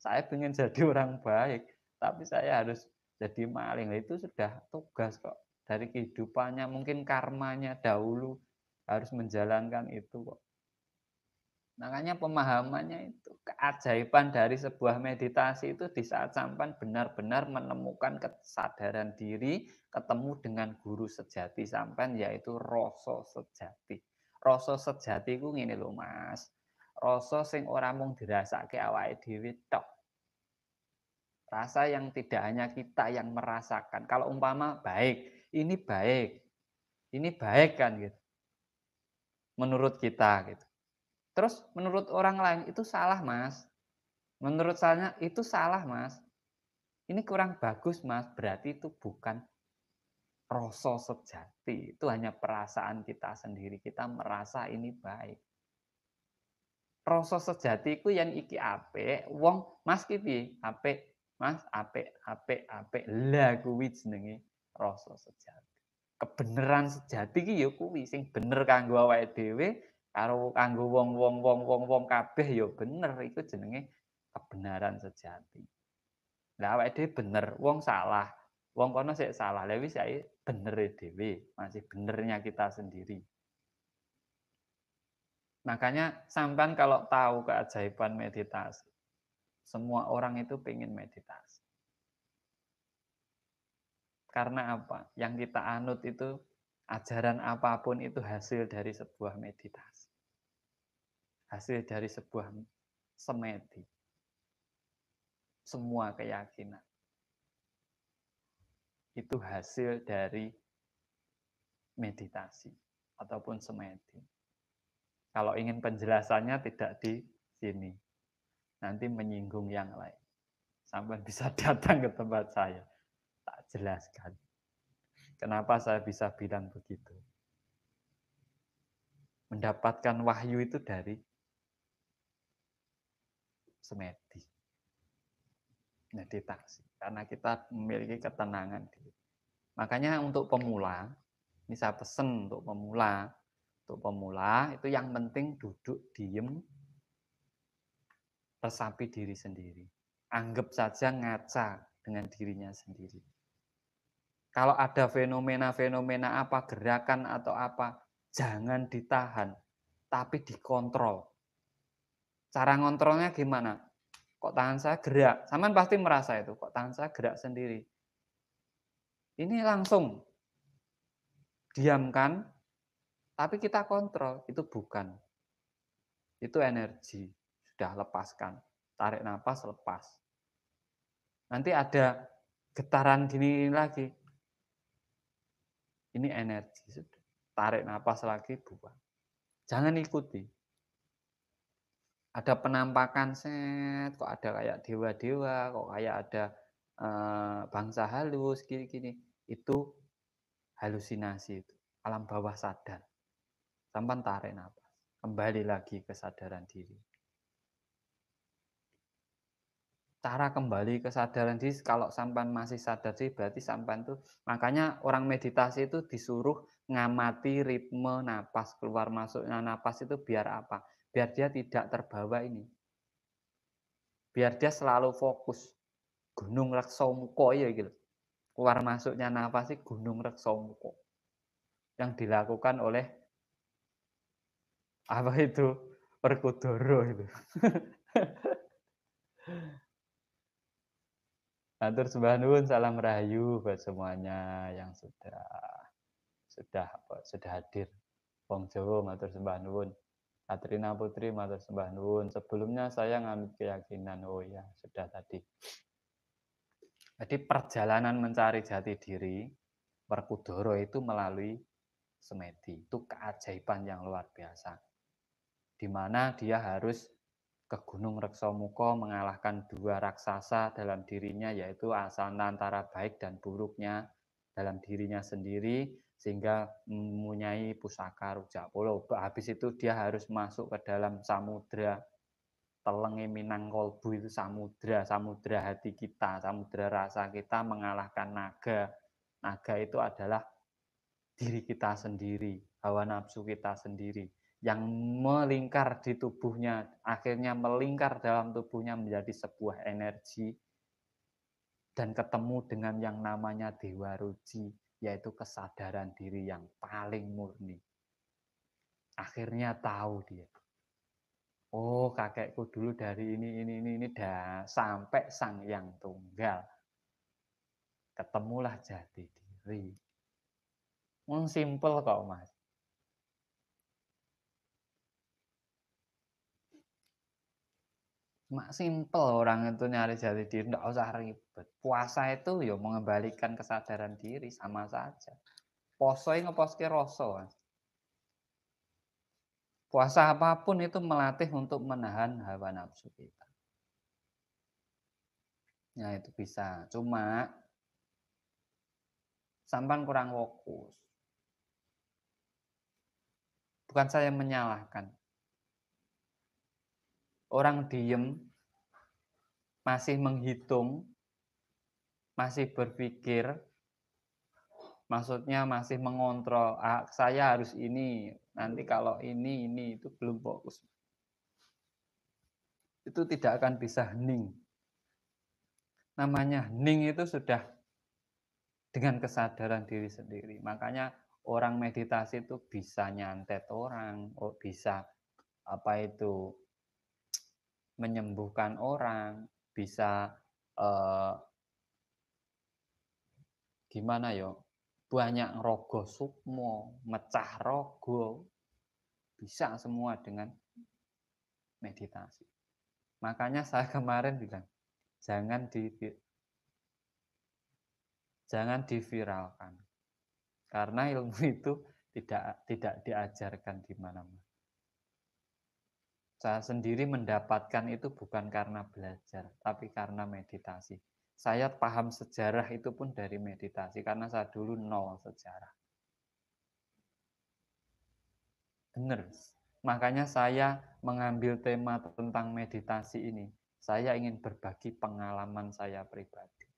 Saya pengen jadi orang baik, tapi saya harus jadi maling. Itu sudah tugas kok. Dari kehidupannya, mungkin karmanya dahulu harus menjalankan itu kok. Makanya pemahamannya itu, keajaiban dari sebuah meditasi itu di saat sampan benar-benar menemukan kesadaran diri, ketemu dengan guru sejati sampan, yaitu rasa sejati. Rasa sejati ku ngene lho Mas. Rasa sing ora mung dirasake awake dhewe tok. Rasa yang tidak hanya kita yang merasakan. Kalau umpama baik, ini baik. Ini baik kan gitu. Menurut kita gitu. Terus menurut orang lain itu salah, Mas. Menurut saya itu salah, Mas. Ini kurang bagus, Mas. Berarti itu bukan rasa sejati. Itu hanya perasaan kita sendiri. Kita merasa ini baik. Rasa sejati iku yang iki apik, wong Mas ki piye? Apik, Mas, apik, apik, apik. Lah kuwi jenenge rasa sejati. Kebenaran sejati ki ya kuwi sing bener kanggo awake dhewe karo kanggo wong kabeh ya bener, iku jenenge kebenaran sejati. Lah awake dhewe bener, wong salah, wong kono sik salah. Lah wis saiki benere dhewe, masih benernya kita sendiri. Makanya sampean kalau tahu keajaiban meditasi, semua orang itu pengen meditasi. Karena apa? Yang kita anut itu ajaran apapun itu hasil dari sebuah meditasi. Hasil dari sebuah semedi. Semua keyakinan. Itu hasil dari meditasi ataupun semedi. Kalau ingin penjelasannya tidak di sini. Nanti menyinggung yang lain. Sampai bisa datang ke tempat saya. Tak jelaskan. Kenapa saya bisa bilang begitu? Mendapatkan wahyu itu dari semedi. Meditasi. Karena kita memiliki ketenangan diri. Makanya untuk pemula, ini saya pesen untuk pemula. Untuk pemula itu yang penting duduk diem, resapi diri sendiri. Anggap saja ngaca dengan dirinya sendiri. Kalau ada fenomena-fenomena apa, gerakan atau apa, jangan ditahan, tapi dikontrol. Cara ngontrolnya gimana? Kok tangan saya gerak? Saman pasti merasa itu, kok tangan saya gerak sendiri. Ini langsung diamkan, tapi kita kontrol, itu bukan. Itu energi, sudah lepaskan. Tarik nafas, lepas. Nanti ada getaran gini lagi. Ini energi, sudah. Tarik nafas lagi, buang. Jangan ikuti. Ada penampakan set, kok ada kayak dewa-dewa, kok kayak ada bangsa halus, gini-gini. Itu halusinasi itu, alam bawah sadar. Sampai tarik nafas, kembali lagi ke kesadaran diri. Cara kembali kesadaran diri, kalau sampan masih sadar sih, berarti sampan tuh, makanya orang meditasi itu disuruh ngamati ritme napas, keluar masuknya napas itu biar apa? Biar dia tidak terbawa ini. Biar dia selalu fokus. Gunung Reksamuko ya gitu. Keluar masuknya nafas sih Gunung Reksamuko. Yang dilakukan oleh apa itu? Werkudara itu. Atur sembah nuwun, salam rahayu buat semuanya yang sudah hadir. Wong Jawa matur sembah nuwun. Katrina Putri matur sembah nuwun. Sebelumnya saya ngambil keyakinan, oh ya sudah tadi. Jadi perjalanan mencari jati diri Werkudara itu melalui semedi. Itu keajaiban yang luar biasa. Di mana dia harus ke Gunung Reksamuko mengalahkan dua raksasa dalam dirinya, yaitu asal antara baik dan buruknya dalam dirinya sendiri, sehingga mempunyai pusaka rujak polo. Habis itu dia harus masuk ke dalam samudra. Telenge Minang Kolbu itu samudra, samudra hati kita, samudra rasa kita, mengalahkan naga. Naga itu adalah diri kita sendiri, hawa nafsu kita sendiri, yang melingkar di tubuhnya, akhirnya melingkar dalam tubuhnya menjadi sebuah energi, dan ketemu dengan yang namanya Dewa Ruci, yaitu kesadaran diri yang paling murni. Akhirnya tahu dia. Oh, kakekku dulu dari ini dah sampai Sang Yang Tunggal. Ketemulah jati diri. Simple kok, Mas. Mak simple orang itu nyari jati diri, enggak usah ribet. Puasa itu ya mengembalikan kesadaran diri, sama saja. Poso ngeposke rasa, Mas. Puasa apapun itu melatih untuk menahan hawa nafsu kita. Nah, itu bisa. Cuma sampan kurang fokus. Bukan saya menyalahkan. Orang diem, masih menghitung, masih berpikir, maksudnya masih mengontrol, saya harus ini, nanti kalau ini itu belum fokus. Itu tidak akan bisa hening. Namanya hening itu sudah dengan kesadaran diri sendiri. Makanya orang meditasi itu bisa nyantet orang, bisa menyembuhkan orang, bisa gimana yo, banyak rogo sukmo, mecah rogo, bisa semua dengan meditasi. Makanya saya kemarin bilang, jangan diviralkan, karena ilmu itu tidak diajarkan di mana-mana. Saya sendiri mendapatkan itu bukan karena belajar, tapi karena meditasi. Saya paham sejarah itu pun dari meditasi, karena saya dulu nol sejarah. Benar. Makanya saya mengambil tema tentang meditasi ini. Saya ingin berbagi pengalaman saya pribadi.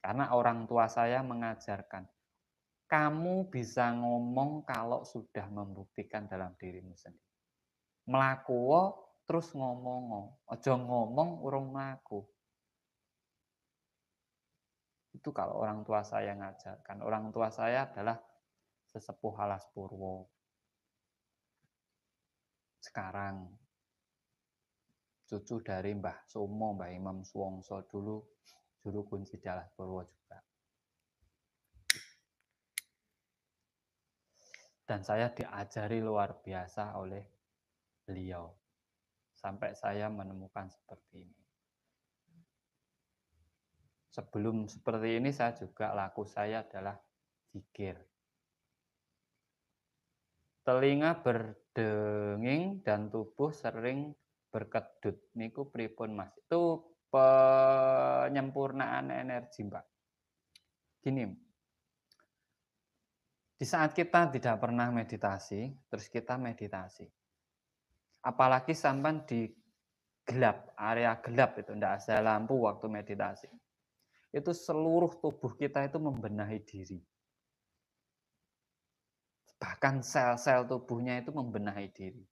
Karena orang tua saya mengajarkan, kamu bisa ngomong kalau sudah membuktikan dalam dirimu sendiri. Melaku terus ngomong, ojo ngomong urung mlaku. Itu kalau orang tua saya ngajarkan. Orang tua saya adalah sesepuh Alas Purwo. Sekarang cucu dari Mbah Sumo, Mbah Imam Suwongso, dulu juru kunci di Alas Purwo juga. Dan saya diajari luar biasa oleh beliau. Sampai saya menemukan seperti ini. Sebelum seperti ini saya juga laku saya adalah zikir. Telinga berdenging dan tubuh sering berkedut. Niku pripun Mas? Itu penyempurnaan energi, Mbak. Gini, di saat kita tidak pernah meditasi, terus kita meditasi. Apalagi sampai di gelap, area gelap itu, tidak ada lampu waktu meditasi. Itu seluruh tubuh kita itu membenahi diri. Bahkan sel-sel tubuhnya itu membenahi diri.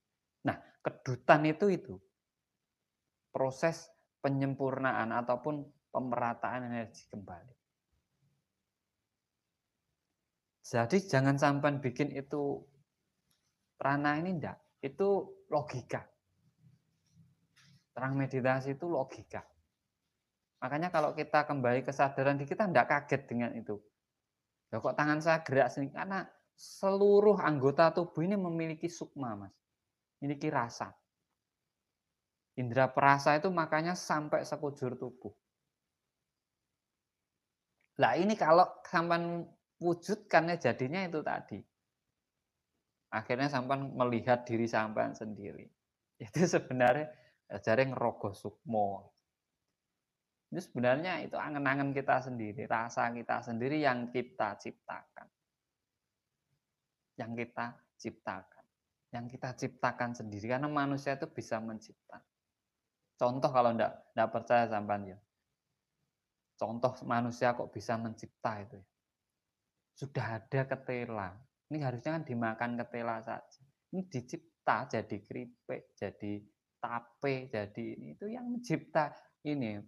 Nah, kedutan itu proses penyempurnaan ataupun pemerataan energi kembali. Jadi jangan sampai bikin itu prana ini enggak, itu logika. Terang meditasi itu logika. Makanya kalau kita kembali kesadaran di kita enggak kaget dengan itu. Ya kok tangan saya gerak sini? Karena seluruh anggota tubuh ini memiliki sukma, Mas. Memiliki rasa. Indra perasa itu makanya sampai sekujur tubuh. Nah ini kalau sampai wujudkannya jadinya itu tadi. Akhirnya sampai melihat diri sampai sendiri. Itu sebenarnya jaring rogo sukmo. Itu sebenarnya itu angan-angan kita sendiri, rasa kita sendiri yang kita ciptakan. Yang kita ciptakan. Yang kita ciptakan sendiri. Karena manusia itu bisa mencipta. Contoh kalau enggak percaya sampean ya. Contoh manusia kok bisa mencipta itu ya. Sudah ada ketela. Ini harusnya kan dimakan ketela saja. Ini dicipta jadi keripik, jadi tape, jadi ini. Itu yang mencipta ini.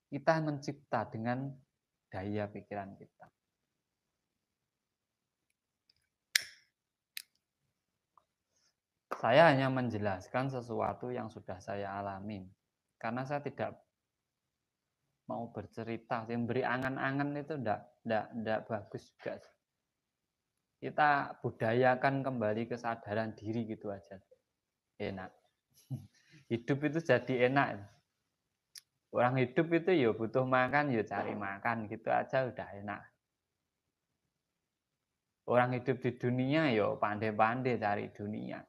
Kita mencipta dengan daya pikiran kita. Saya hanya menjelaskan sesuatu yang sudah saya alami. Karena saya tidak mau bercerita, yang beri angan-angan itu enggak bagus juga. Kita budayakan kembali kesadaran diri gitu aja. Enak. Hidup itu jadi enak. Orang hidup itu ya butuh makan, ya cari makan gitu aja udah enak. Orang hidup di dunia ya pandai-pandai cari dunia.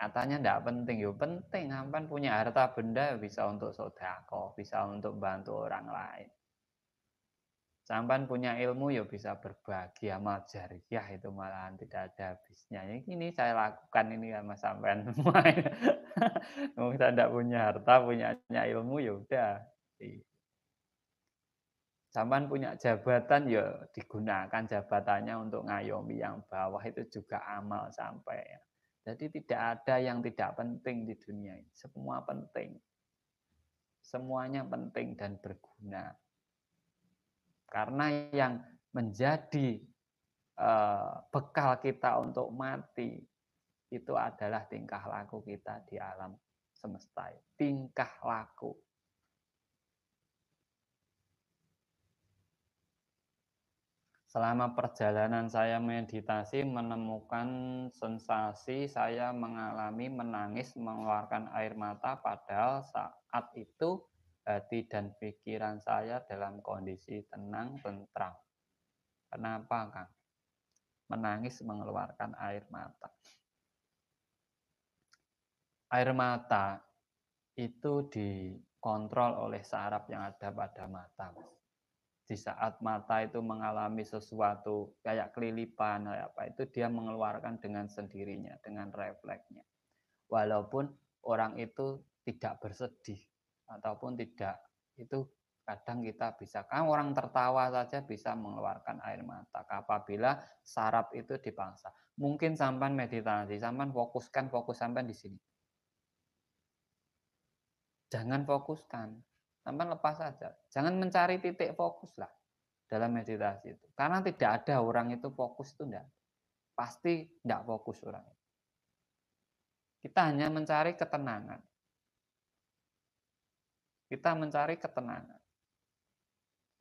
Katanya ndak penting, yo penting. Sampean punya harta benda bisa untuk sedekah, bisa untuk bantu orang lain. Sampean punya ilmu ya bisa berbagi, amal jariah itu malahan tidak ada habisnya. Ini saya lakukan ini sama sampean semua. Wong saya ndak punya harta, punyanya ilmu ya udah. Sampean punya jabatan ya digunakan jabatannya untuk ngayomi yang bawah, itu juga amal sampai. Jadi tidak ada yang tidak penting di dunia ini. Semua penting. Semuanya penting dan berguna. Karena yang menjadi bekal kita untuk mati itu adalah tingkah laku kita di alam semesta. Tingkah laku. Selama perjalanan saya meditasi menemukan sensasi saya mengalami menangis, mengeluarkan air mata, padahal saat itu hati dan pikiran saya dalam kondisi tenang, tentram. Kenapa, Kang? Menangis, mengeluarkan air mata. Air mata itu dikontrol oleh saraf yang ada pada mata, Mas. Di saat mata itu mengalami sesuatu kayak kelilipan, kayak apa, itu dia mengeluarkan dengan sendirinya, dengan refleksnya. Walaupun orang itu tidak bersedih ataupun tidak, itu kadang kita bisa, kan orang tertawa saja bisa mengeluarkan air mata apabila saraf itu dipaksa. Mungkin sampai meditasi, sampai fokus sampai di sini. Jangan fokuskan, sampai lepas saja. Jangan mencari titik fokus lah dalam meditasi itu. Karena tidak ada orang itu fokus itu enggak. Pasti enggak fokus orang itu. Kita hanya mencari ketenangan. Kita mencari ketenangan.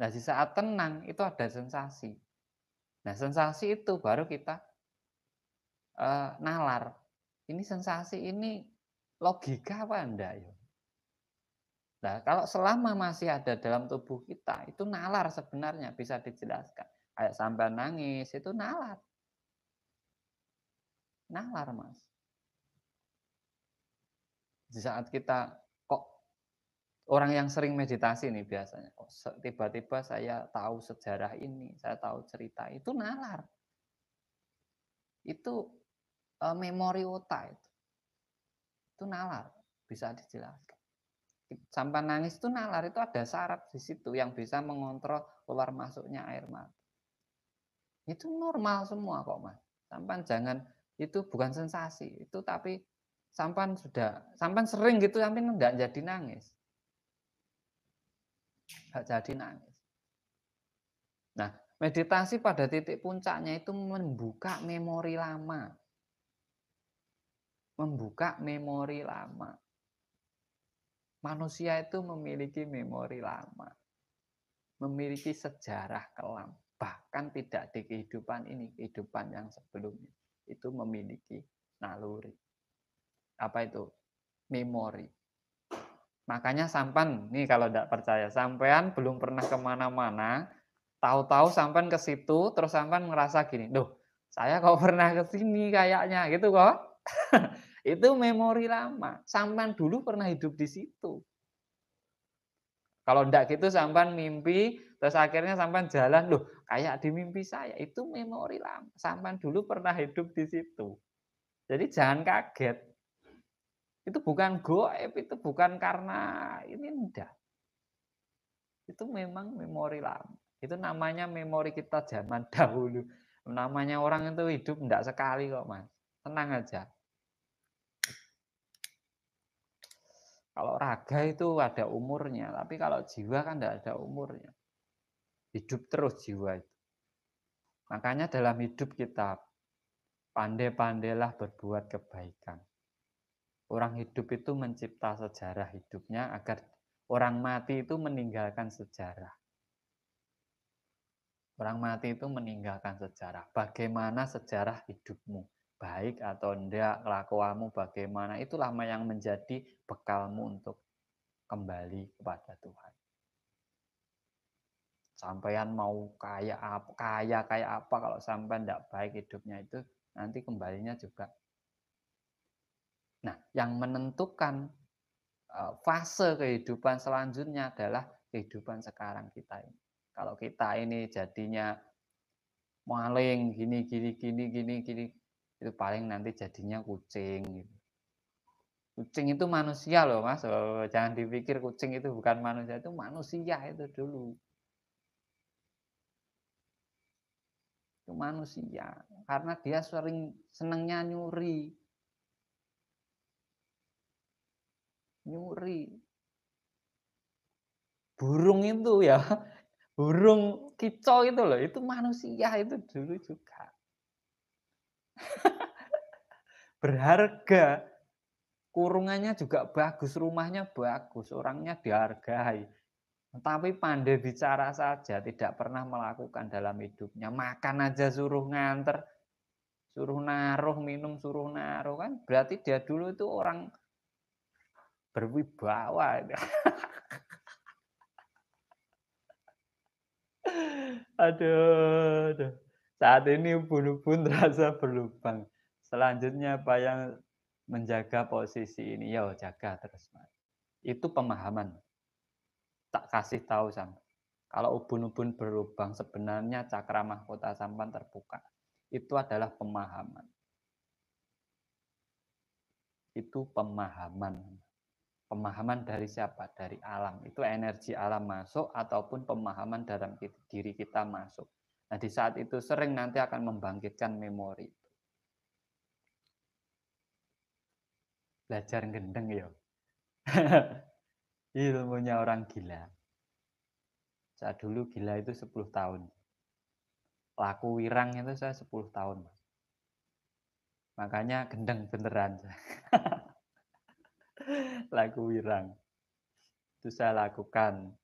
Nah, di saat tenang itu ada sensasi. Nah, sensasi itu baru kita nalar. Ini sensasi ini logika apa enggak ya? Nah, kalau selama masih ada dalam tubuh kita, itu nalar sebenarnya bisa dijelaskan. Kayak sampai nangis, itu nalar. Nalar, Mas. Di saat kita kok orang yang sering meditasi nih biasanya, kok tiba-tiba saya tahu sejarah ini, saya tahu cerita, itu nalar. Itu memori otak itu. Itu nalar, bisa dijelaskan. Sampai nangis itu nalar, itu ada saraf di situ yang bisa mengontrol keluar masuknya air mata. Itu normal semua kok, Mas. Sampai jangan, itu bukan sensasi, itu tapi sampai sering gitu sampai enggak jadi nangis. Enggak jadi nangis. Nah, meditasi pada titik puncaknya itu membuka memori lama. Membuka memori lama. Manusia itu memiliki memori lama, memiliki sejarah kelam, bahkan tidak di kehidupan ini, kehidupan yang sebelumnya itu memiliki naluri. Apa itu? Memori. Makanya sampan, nih kalau tidak percaya, sampean belum pernah kemana-mana, tahu-tahu sampean ke situ, terus sampean ngerasa gini, duh, saya kok pernah ke sini kayaknya, gitu kok. Itu memori lama. Sampean dulu pernah hidup di situ. Kalau ndak gitu sampean mimpi, terus akhirnya sampean jalan, loh kayak di mimpi saya. Itu memori lama. Sampean dulu pernah hidup di situ. Jadi jangan kaget. Itu bukan goib, itu bukan karena ini enggak. Itu memang memori lama. Itu namanya memori kita zaman dahulu. Namanya orang itu hidup enggak sekali kok, Mas. Tenang aja. Kalau raga itu ada umurnya, tapi kalau jiwa kan enggak ada umurnya. Hidup terus jiwa itu. Makanya dalam hidup kita pandai-pandailah berbuat kebaikan. Orang hidup itu mencipta sejarah hidupnya agar orang mati itu meninggalkan sejarah. Orang mati itu meninggalkan sejarah. Bagaimana sejarah hidupmu? Baik atau enggak, kelakuanmu bagaimana, itulah yang menjadi bekalmu untuk kembali kepada Tuhan. Sampean mau kaya kayak apa, kalau sampean enggak baik hidupnya itu, nanti kembalinya juga Nah, yang menentukan fase kehidupan selanjutnya adalah kehidupan sekarang kita ini. Kalau kita ini jadinya maling, gini, itu paling nanti jadinya kucing gitu. Kucing itu manusia loh Mas, jangan dipikir kucing itu bukan manusia, itu manusia itu dulu. Itu manusia, karena dia senengnya nyuri. Nyuri. Burung itu ya, burung kicau itu loh, itu manusia itu dulu juga. Berharga, kurungannya juga bagus, rumahnya bagus, orangnya dihargai. Tapi pandai bicara saja, tidak pernah melakukan dalam hidupnya. Makan aja suruh nganter, suruh naruh, minum suruh naruh, kan berarti dia dulu itu orang berwibawa. Aduh. Saat ini ubun-ubun terasa berlubang. Selanjutnya apa yang menjaga posisi ini? Yo, jaga terus, Mas. Itu pemahaman. Tak kasih tahu sama. Kalau ubun-ubun berlubang, sebenarnya cakra mahkota sampan terbuka. Itu adalah pemahaman. Itu pemahaman. Pemahaman dari siapa? Dari alam. Itu energi alam masuk ataupun pemahaman dalam diri kita masuk. Nah, di saat itu sering nanti akan membangkitkan memori. Belajar gendeng ya. Ilmunya orang gila. Saya dulu gila itu 10 tahun. Laku wirang itu saya 10 tahun. Makanya gendeng beneran. Laku wirang. Itu saya lakukan.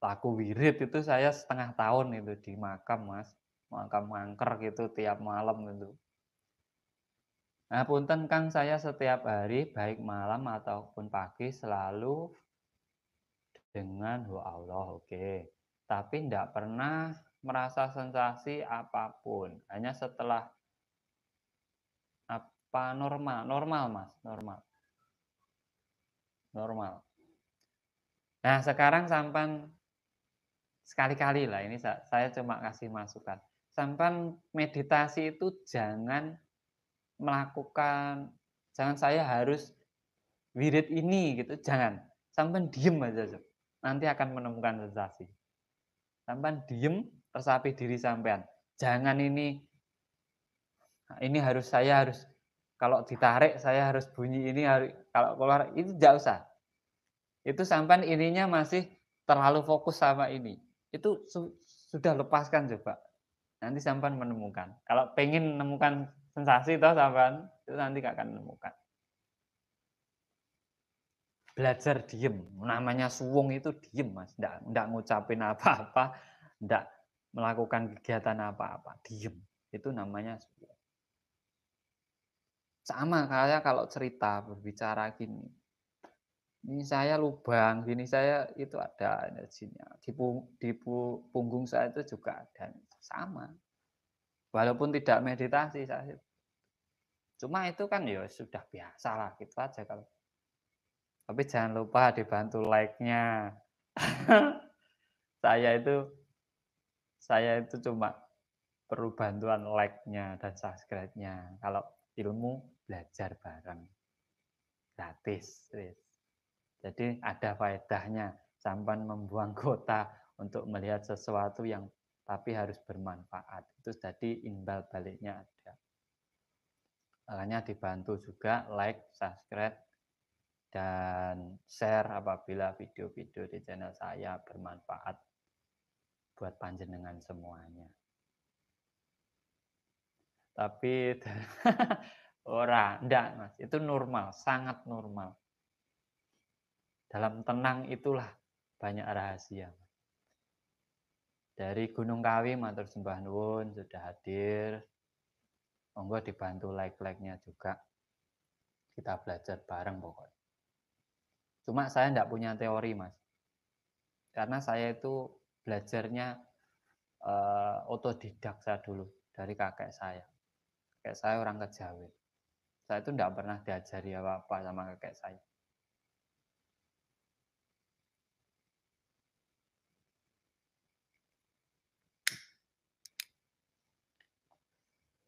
Laku wirid itu saya setengah tahun itu di makam, Mas. Makam angker gitu tiap malam itu. Nah, punten Kang, saya setiap hari baik malam ataupun pagi selalu dengan Allah, oke. Tapi tidak pernah merasa sensasi apapun. Hanya setelah apa normal Mas, normal. Nah, sekarang sampan sekali-kali lah ini saya cuma kasih masukan. Sampan meditasi itu jangan melakukan, jangan saya harus wirid ini gitu, jangan. Sampan diem aja, nanti akan menemukan sensasi. Sampan diem, resapi diri sampean. Jangan ini saya harus kalau ditarik saya harus bunyi ini, kalau keluar itu enggak usah. Itu sampan ininya masih terlalu fokus sama ini. Itu sudah lepaskan coba. Nanti sampan menemukan. Kalau pengen menemukan sensasi toh sampan, itu nanti akan menemukan. Belajar diem. Namanya suwung itu diem, Mas. Enggak ngucapin apa-apa, enggak melakukan kegiatan apa-apa, diem. Itu namanya suwung. Sama kayak kalau cerita berbicara gini. Ini saya lubang, gini saya itu ada energinya. Di punggung saya itu juga ada. Sama. Walaupun tidak meditasi saya. Cuma itu kan ya sudah biasa lah gitu aja kalau. Tapi jangan lupa dibantu like-nya. saya itu saya itu cuma perlu bantuan like-nya dan subscribe-nya. Kalau ilmu belajar bareng. Gratis. Jadi ada faedahnya. Sampan membuang kota untuk melihat sesuatu yang tapi harus bermanfaat. Itu jadi imbal baliknya ada. Makanya dibantu juga like, subscribe, dan share apabila video-video di channel saya bermanfaat buat panjenengan semuanya. Tapi enggak Mas, itu normal, sangat normal. Dalam tenang itulah banyak rahasia. Dari Gunung Kawi matur sembah nuwun sudah hadir. Monggo dibantu like-nya juga. Kita belajar bareng pokoknya. Cuma saya enggak punya teori, Mas. Karena saya itu belajarnya otodidak saya dulu dari kakek saya. Kakek saya orang Kejawen. Saya itu tidak pernah diajari apa-apa sama kakek saya.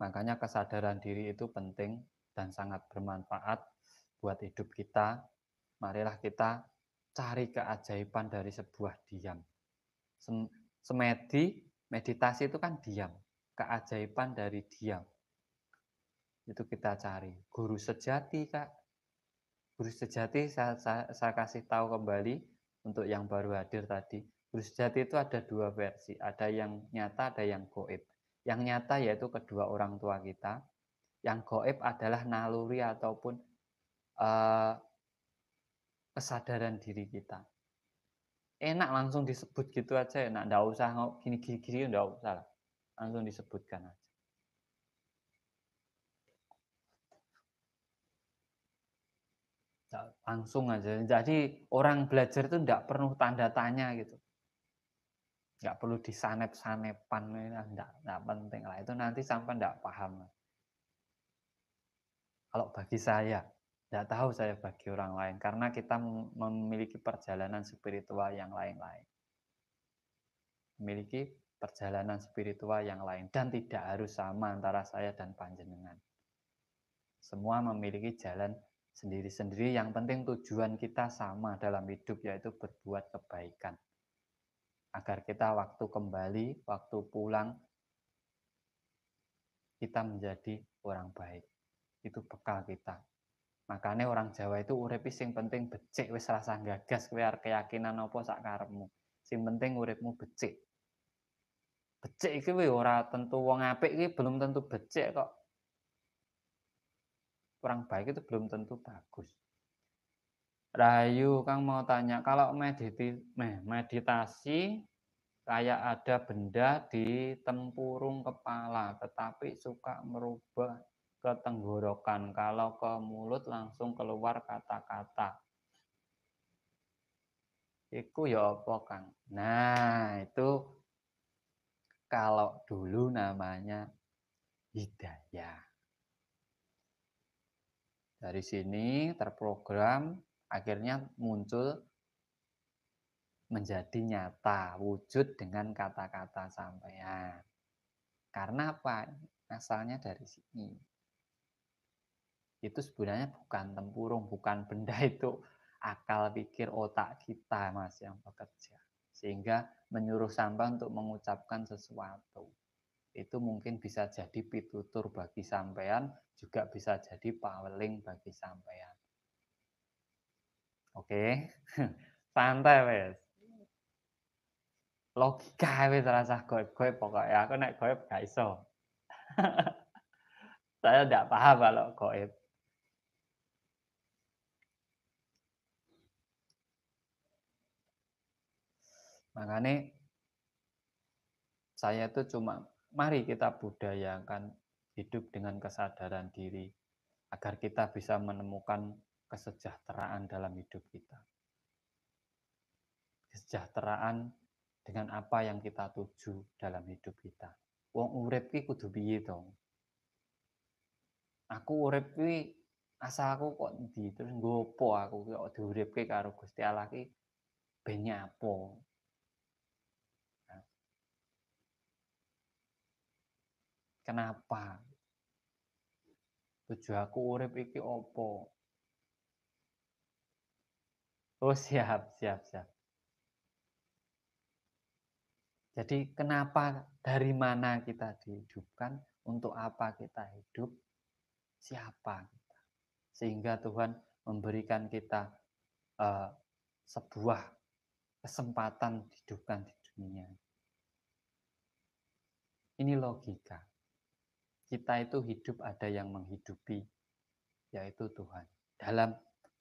Makanya kesadaran diri itu penting dan sangat bermanfaat buat hidup kita. Marilah kita cari keajaiban dari sebuah diam. Meditasi itu kan diam. Keajaiban dari diam. Itu kita cari. Guru sejati, Kak. Guru sejati saya kasih tahu kembali untuk yang baru hadir tadi. Guru sejati itu ada dua versi. Ada yang nyata, ada yang goib. Yang nyata yaitu kedua orang tua kita. Yang goib adalah naluri ataupun kesadaran diri kita. Enak langsung disebut gitu aja, enak. Nggak usah gini-gini, nggak usah lah. Langsung disebutkan aja. Langsung aja. Jadi orang belajar itu nggak perlu tanda tanya gitu. Nggak perlu disanep-sanepan, nggak penting lah. Itu nanti sampai nggak paham. Kalau bagi saya, nggak tahu saya bagi orang lain. Karena kita memiliki perjalanan spiritual yang lain-lain. Memiliki perjalanan spiritual yang lain. Dan tidak harus sama antara saya dan panjenengan. Semua memiliki jalan sendiri-sendiri. Yang penting tujuan kita sama dalam hidup, yaitu berbuat kebaikan. Agar kita waktu kembali, waktu pulang, kita menjadi orang baik. Itu bekal kita. Makanya orang Jawa itu urip sing penting becik, wis rasa gagas kowe arep keyakinan apa sak karepmu. Sing penting uripmu becik. Becik iki ora tentu wong apik iki belum tentu becik kok. Orang baik itu belum tentu bagus. Rahayu, Kang mau tanya, kalau meditasi kayak ada benda di tempurung kepala, tetapi suka merubah ke tenggorokan. Kalau ke mulut langsung keluar kata-kata. Iku ya apa, Kang? Nah, itu kalau dulu namanya hidayah. Dari sini terprogram, akhirnya muncul menjadi nyata, wujud dengan kata-kata sampean. Karena apa? Asalnya dari sini. Itu sebenarnya bukan tempurung, bukan benda itu. Akal pikir otak kita, Mas, yang bekerja. Sehingga menyuruh sampean untuk mengucapkan sesuatu. Itu mungkin bisa jadi pitutur bagi sampean, juga bisa jadi paweling bagi sampean. Oke? Santai, wes. Logika wis rasa goib-goib pokoknya. Aku nek goib gak iso. Saya tidak paham kalau goib. Makanya saya itu cuma mari kita budayakan hidup dengan kesadaran diri agar kita bisa menemukan kesejahteraan dalam hidup kita. Kesejahteraan dengan apa yang kita tuju dalam hidup kita. Wong urip ki kudu piye to? Aku urip ki asalku kok ndi terus nggopo aku kok diuripke karo Gusti Allah ki ben nyapo. Kenapa? Tujuh aku urip iki opo? Oh siap. Jadi kenapa, dari mana kita dihidupkan, untuk apa kita hidup, siapa kita. Sehingga Tuhan memberikan kita sebuah kesempatan dihidupkan di dunia. Ini logika. Kita itu hidup ada yang menghidupi, yaitu Tuhan.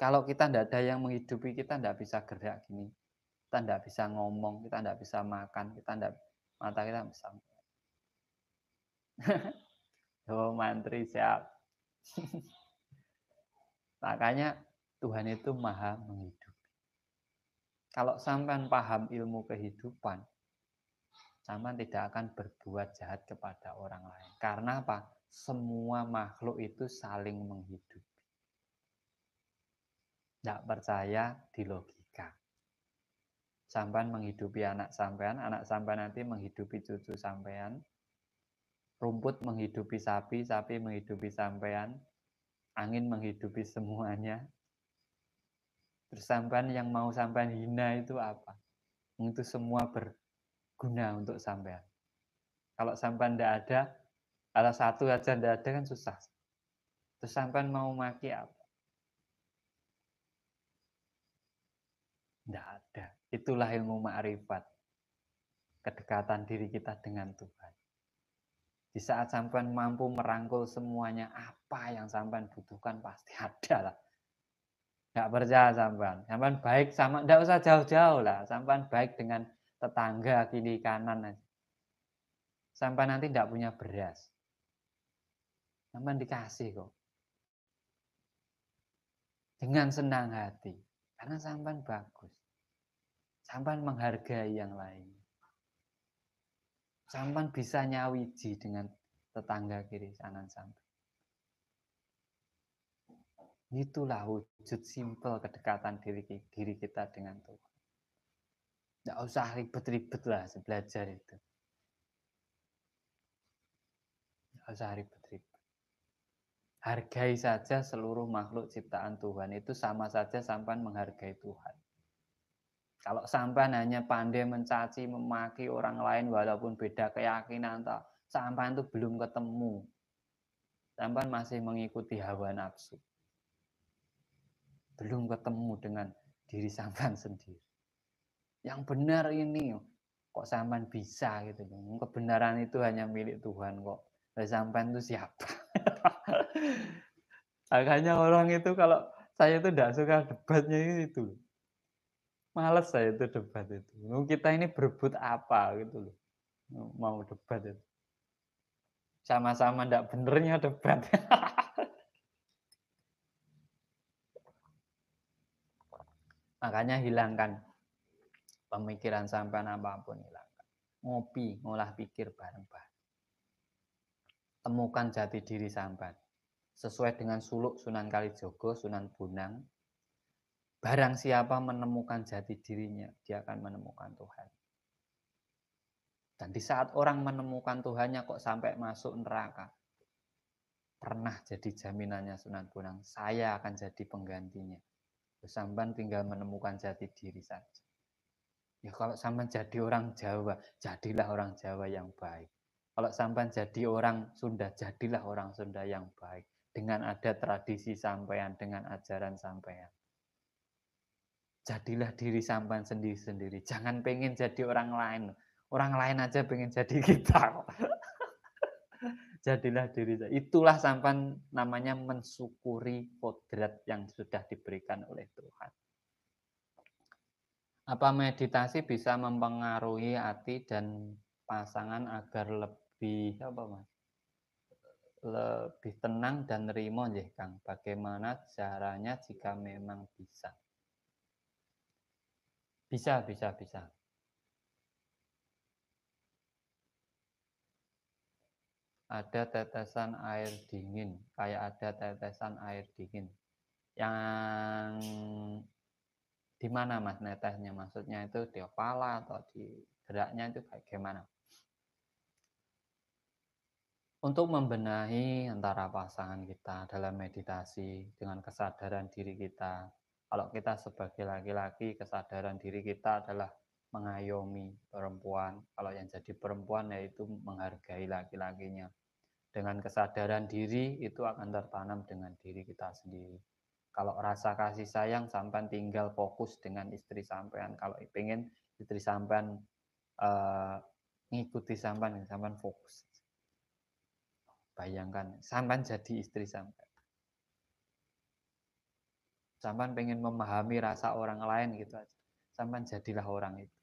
Kalau kita tidak ada yang menghidupi, kita tidak bisa gerak gini. Kita tidak bisa ngomong, kita tidak bisa makan, mata kita bisa. Oh, mantri siap. Makanya Tuhan itu maha menghidupi. Kalau sampean paham ilmu kehidupan, sampean tidak akan berbuat jahat kepada orang lain. Karena apa? semua makhluk itu saling menghidupi. Tidak percaya di logika. Sampean menghidupi anak sampean nanti menghidupi cucu sampean, rumput menghidupi sapi, sapi menghidupi sampean, angin menghidupi semuanya. Terus sampean yang mau sampean hina itu apa? Itu semua berguna untuk sampean. Kalau sampean tidak ada, kalau satu aja tidak ada kan susah. Terus sampean mau maki apa? Tidak ada. Itulah ilmu ma'rifat. Kedekatan diri kita dengan Tuhan. Di saat sampean mampu merangkul semuanya, apa yang sampean butuhkan pasti ada lah. Tidak percaya sampean. Sampean baik sama, tidak usah jauh-jauh lah. Sampean baik dengan tetangga kiri kanan aja. Sampean nanti tidak punya beras. Sampean dikasih kok. Dengan senang hati. Karena sampean bagus. Sampean menghargai yang lain. Sampean bisa nyawiji dengan tetangga kiri kanan sampean. Itulah wujud simpel kedekatan diri kita dengan Tuhan. Tidak usah ribet-ribet lah belajar itu. Tidak usah ribet-ribet. Hargai saja seluruh makhluk ciptaan Tuhan. Itu sama saja sampean menghargai Tuhan. Kalau sampean hanya pandai mencaci, memaki orang lain walaupun beda keyakinan, sampean itu belum ketemu. Sampean masih mengikuti hawa nafsu. Belum ketemu dengan diri sampean sendiri. Yang benar ini kok sampean bisa gitu. Kebenaran itu hanya milik Tuhan kok. Sampean itu siapa? Makanya orang itu kalau saya itu tidak suka debatnya itu. Males saya itu debat itu. Kita ini berebut apa gitu loh. Mau debat itu. Sama-sama tidak benernya debat. Makanya hilangkan pemikiran sampean apapun, hilangkan. Ngopi, ngolah pikir bareng-bareng. Temukan jati diri sampean. Sesuai dengan suluk Sunan Kalijogo, Sunan Bonang. Barang siapa menemukan jati dirinya, dia akan menemukan Tuhan. Dan di saat orang menemukan Tuhannya kok sampai masuk neraka. Pernah jadi jaminannya Sunan Bonang, saya akan jadi penggantinya. Sampean tinggal menemukan jati diri saja. Ya kalau sampean jadi orang Jawa, jadilah orang Jawa yang baik. Kalau sampean jadi orang Sunda, jadilah orang Sunda yang baik. Dengan ada tradisi sampean, dengan ajaran sampean. Jadilah diri sampean sendiri-sendiri. Jangan pengen jadi orang lain. Orang lain aja pengen jadi kita. Jadilah diri. Itulah sampean namanya mensyukuri kodrat yang sudah diberikan oleh Tuhan. Apa meditasi bisa mempengaruhi hati dan pasangan agar lebih lebih tenang dan nerimo nggih Kang? Bagaimana caranya jika memang bisa? Bisa. Ada tetesan air dingin, kayak ada tetesan air dingin. Yang di mana Mas netesnya? Maksudnya itu di kepala atau di geraknya itu kayak gimana? Untuk membenahi antara pasangan kita dalam meditasi dengan kesadaran diri kita. Kalau kita sebagai laki-laki, kesadaran diri kita adalah mengayomi perempuan. Kalau yang jadi perempuan yaitu menghargai laki-lakinya. Dengan kesadaran diri itu akan tertanam dengan diri kita sendiri. Kalau rasa kasih sayang sampean tinggal fokus dengan istri sampean. Kalau pengen istri sampean ngikuti sampean fokus. Bayangkan sampean jadi istri sampean. Sampean pengen memahami rasa orang lain gitu aja. Sampean jadilah orang itu.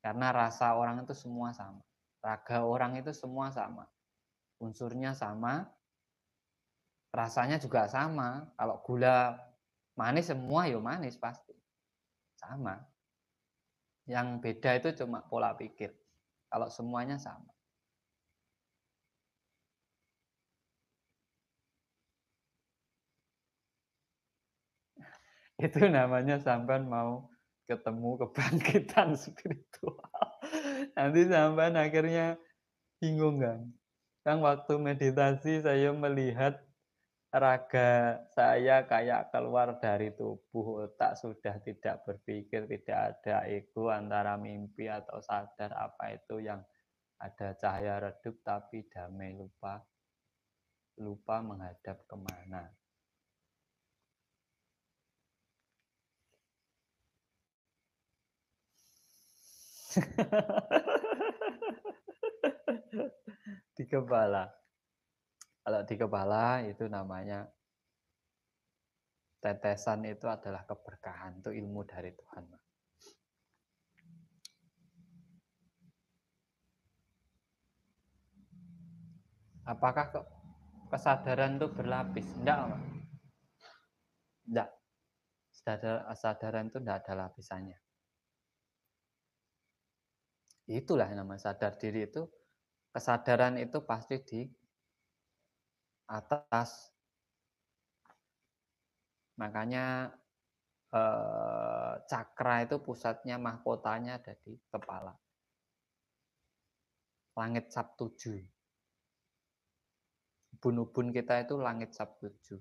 Karena rasa orang itu semua sama. Raga orang itu semua sama. Unsurnya sama, rasanya juga sama. Kalau gula manis semua ya manis pasti. Sama. Yang beda itu cuma pola pikir. Kalau semuanya sama. Itu namanya sampean mau ketemu kebangkitan spiritual. Nanti sampean akhirnya bingung kan. Kan waktu meditasi saya melihat raga saya kayak keluar dari tubuh, otak sudah tidak berpikir, tidak ada ego antara mimpi atau sadar apa itu yang ada cahaya redup tapi damai, lupa menghadap kemana. Di kepala. Kalau di kepala itu namanya tetesan, itu adalah keberkahan, itu ilmu dari Tuhan. Apakah kesadaran itu berlapis? Enggak, Pak. Enggak. Kesadaran itu enggak ada lapisannya. Itulah yang namanya sadar diri itu. Kesadaran itu pasti di atas. Makanya cakra itu pusatnya, mahkotanya ada di kepala. Langit Sabtuju. Ubun-ubun kita itu langit Sabtuju.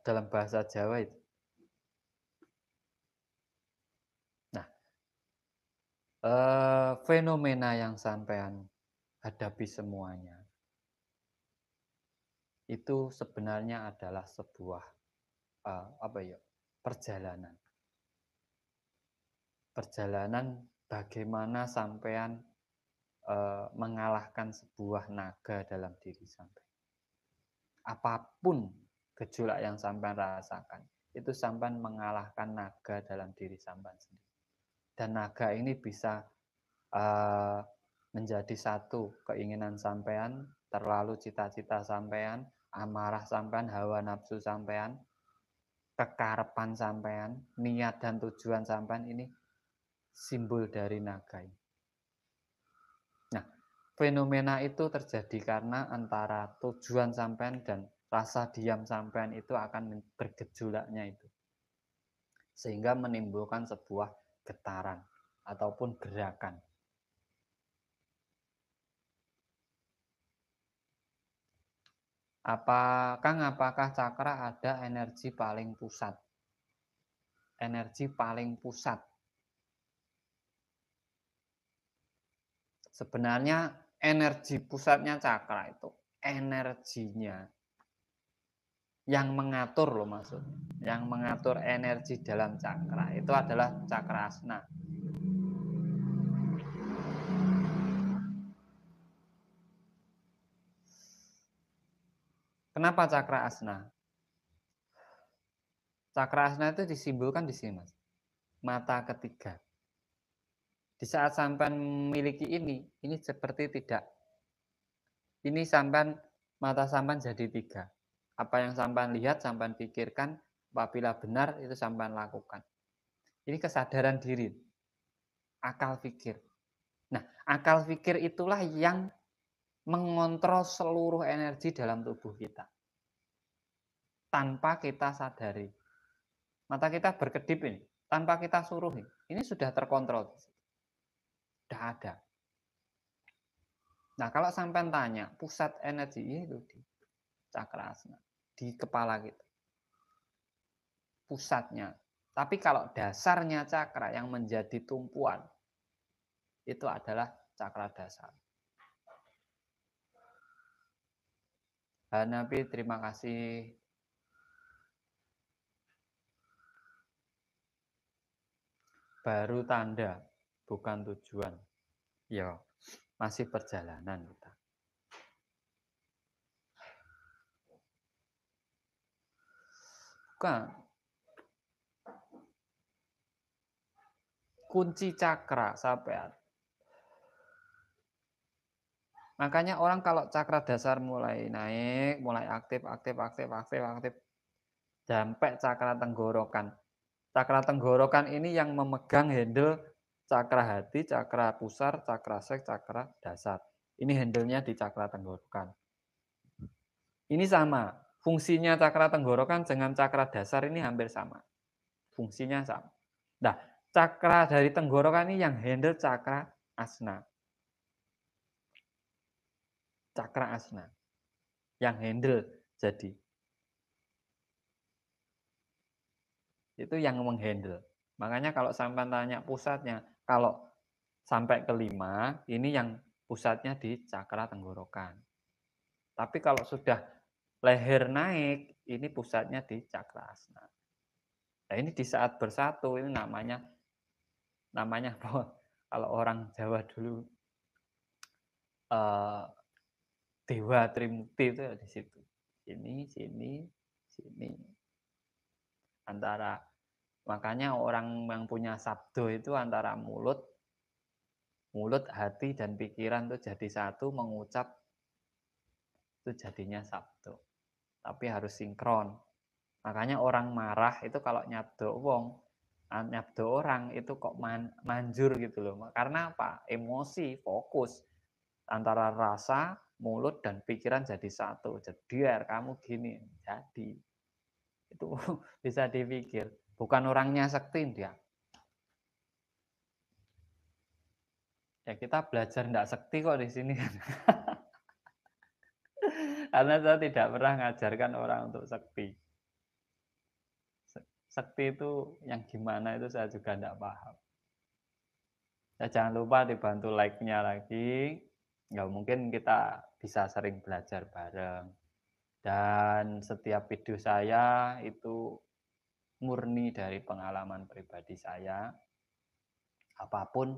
Dalam bahasa Jawa itu. Nah, fenomena yang sampean hadapi semuanya itu sebenarnya adalah sebuah perjalanan. Perjalanan bagaimana sampean mengalahkan sebuah naga dalam diri sampean. Apapun gejolak yang sampean rasakan, itu sampean mengalahkan naga dalam diri sampean sendiri. Dan naga ini bisa menjadi satu keinginan sampean, terlalu cita-cita sampean, amarah sampean, hawa nafsu sampean, kekarepan sampean, niat dan tujuan sampean, ini simbol dari naga ini. Nah, fenomena itu terjadi karena antara tujuan sampean dan rasa diam sampean itu akan bergejolaknya itu. Sehingga menimbulkan sebuah getaran ataupun gerakan. Apakah cakra ada energi paling pusat? Energi paling pusat. Sebenarnya energi pusatnya cakra itu, energinya yang mengatur loh maksudnya. Yang mengatur energi dalam cakra itu adalah cakra asna. Kenapa cakra asna? Cakra asna itu disimbolkan di sini, Mas. Mata ketiga. Di saat sampai memiliki ini seperti tidak. Ini sampai mata sampai jadi tiga. Apa yang sampai lihat, sampai pikirkan, apabila benar itu sampai lakukan. Ini kesadaran diri. Akal pikir. Nah, akal pikir itulah yang mengontrol seluruh energi dalam tubuh kita. Tanpa kita sadari. Mata kita berkedip ini, tanpa kita suruh ini sudah terkontrol. Sudah ada. Nah, kalau sampai tanya, pusat energi itu di cakra asna, di kepala kita. Pusatnya. Tapi kalau dasarnya cakra yang menjadi tumpuan, itu adalah cakra dasar. Hanapi, terima kasih. Baru tanda, bukan tujuan. Ya, masih perjalanan kita. Bukan. Kunci cakra sampean. Makanya orang kalau cakra dasar mulai naik, mulai aktif, sampai cakra tenggorokan. Cakra tenggorokan ini yang memegang handle cakra hati, cakra pusar, cakra seks, cakra dasar. Ini handle-nya di cakra tenggorokan. Ini sama, fungsinya cakra tenggorokan dengan cakra dasar ini hampir sama. Fungsinya sama. Nah, cakra dari tenggorokan ini yang handle cakra asna. Cakra asna. Yang handle jadi. Itu yang menghandle. Makanya kalau sampai tanya pusatnya, kalau sampai ke 5, ini yang pusatnya di cakra tenggorokan. Tapi kalau sudah leher naik, ini pusatnya di cakra asna. Nah, ini di saat bersatu ini namanya apa? Kalau orang Jawa dulu Dewa Trimukti itu di situ. Sini, sini, sini. Antara makanya orang yang punya sabdo itu antara mulut, hati dan pikiran itu jadi satu, mengucap itu jadinya sabdo. Tapi harus sinkron. Makanya orang marah itu kalau nyabdo orang itu kok manjur gitu loh. Karena apa? Emosi, fokus antara rasa, mulut dan pikiran jadi satu. Jediar kamu gini, jadi itu bisa dipikir. Bukan orangnya sekti dia. Ya kita belajar tidak sekti kok di sini. Karena saya tidak pernah mengajarkan orang untuk sekti. Sekti itu yang gimana itu saya juga tidak paham. Ya, jangan lupa dibantu like-nya lagi. Ya mungkin kita bisa sering belajar bareng. Dan setiap video saya itu murni dari pengalaman pribadi saya. Apapun,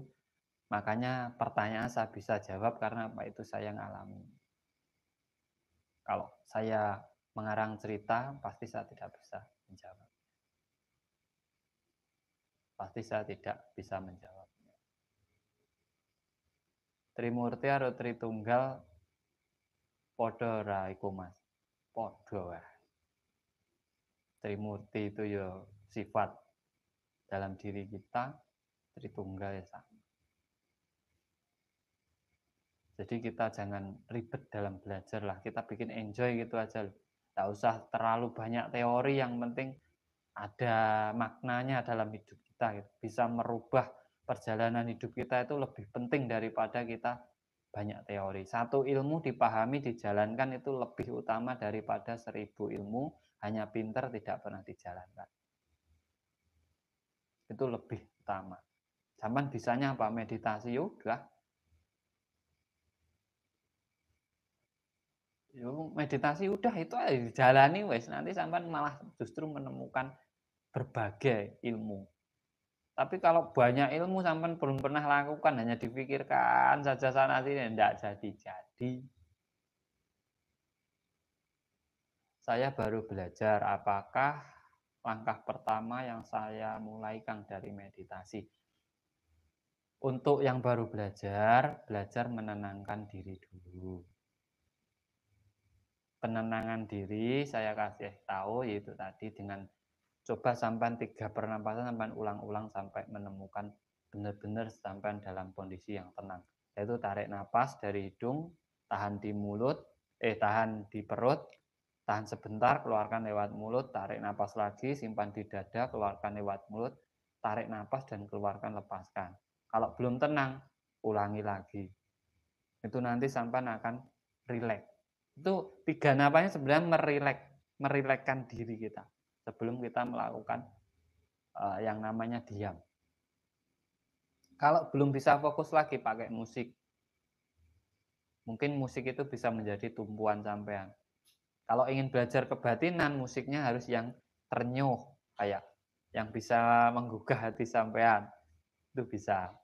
makanya pertanyaan saya bisa jawab karena apa itu saya ngalami. Kalau saya mengarang cerita, pasti saya tidak bisa menjawab. Pasti saya tidak bisa menjawab. Trimurti atau Tritunggal podo ra iku Mas. Podo wae. Trimurti itu ya sifat dalam diri kita, Tritunggal ya sama. Jadi kita jangan ribet dalam belajar lah, kita bikin enjoy gitu aja. Tidak usah terlalu banyak teori, yang penting ada maknanya dalam hidup kita. Gitu. Bisa merubah perjalanan hidup kita itu lebih penting daripada kita banyak teori. Satu ilmu dipahami, dijalankan itu lebih utama daripada 1000 ilmu, hanya pinter tidak pernah dijalankan. Itu lebih utama. Zaman bisanya apa? Meditasi, udah. Meditasi udah itu aja dijalani wes, nanti sampai malah justru menemukan berbagai ilmu. Tapi kalau banyak ilmu sampai belum pernah lakukan, hanya dipikirkan saja sana sini, tidak jadi-jadi. Saya baru belajar apakah langkah pertama yang saya mulaikan dari meditasi. Untuk yang baru belajar menenangkan diri dulu. Penenangan diri saya kasih tahu yaitu tadi dengan coba sampai 3 pernapasan sampai ulang-ulang sampai menemukan benar-benar sampai dalam kondisi yang tenang. Yaitu tarik napas dari hidung, tahan di mulut, tahan di perut, tahan sebentar, keluarkan lewat mulut, tarik napas lagi, simpan di dada, keluarkan lewat mulut, tarik napas dan keluarkan, lepaskan. Kalau belum tenang, ulangi lagi. Itu nanti sampai akan rileks. Itu 3 napasnya sebenarnya merilekkan diri kita sebelum kita melakukan yang namanya diam. Kalau belum bisa fokus lagi pakai musik. Mungkin musik itu bisa menjadi tumpuan sampean. Kalau ingin belajar kebatinan, musiknya harus yang ternyuh, kayak yang bisa menggugah hati sampean. Itu bisa.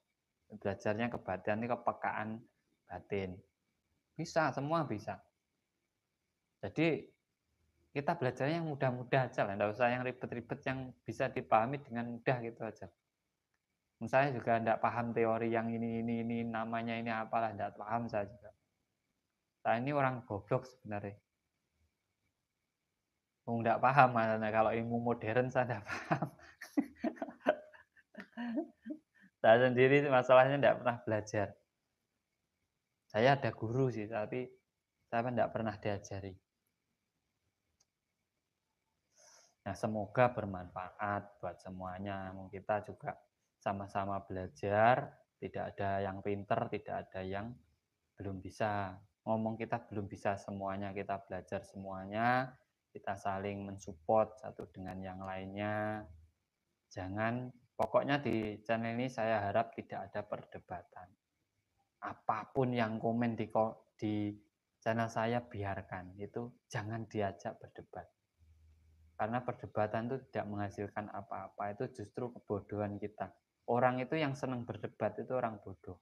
Belajarnya kebatinan ini kepekaan batin. Bisa, semua bisa. Jadi kita belajarnya yang mudah-mudah aja lah, nggak usah yang ribet-ribet, yang bisa dipahami dengan mudah gitu aja. Saya juga tidak paham teori yang ini namanya ini apalah, tidak paham saya juga. Saya ini orang goblok sebenarnya. Tidak paham, kalau ilmu modern saya tidak paham. Saya sendiri masalahnya tidak pernah belajar. Saya ada guru sih, tapi saya tidak pernah diajari. Nah, semoga bermanfaat buat semuanya. Kita juga sama-sama belajar, tidak ada yang pinter, tidak ada yang belum bisa. Ngomong kita belum bisa semuanya, kita belajar semuanya, kita saling mensupport satu dengan yang lainnya. Jangan, pokoknya di channel ini saya harap tidak ada perdebatan. Apapun yang komen di channel saya biarkan, itu jangan diajak berdebat. Karena perdebatan itu tidak menghasilkan apa-apa, itu justru kebodohan kita. Orang itu yang senang berdebat itu orang bodoh.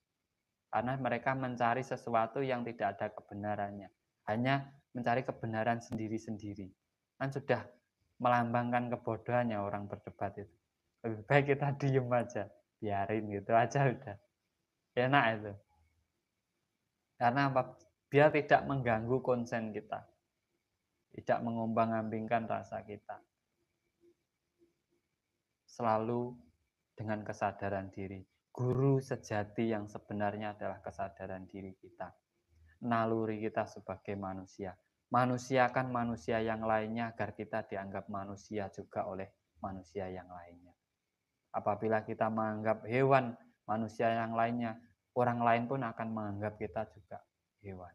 Karena mereka mencari sesuatu yang tidak ada kebenarannya. Hanya mencari kebenaran sendiri-sendiri. Kan sudah melambangkan kebodohannya orang berdebat itu. Lebih baik kita diem aja, biarin gitu aja udah. Enak itu. Karena apa? Biar tidak mengganggu konsen kita. Tidak mengombang-ambingkan rasa kita. Selalu dengan kesadaran diri. Guru sejati yang sebenarnya adalah kesadaran diri kita. Naluri kita sebagai manusia. Manusiakan manusia yang lainnya agar kita dianggap manusia juga oleh manusia yang lainnya. Apabila kita menganggap hewan manusia yang lainnya, orang lain pun akan menganggap kita juga hewan.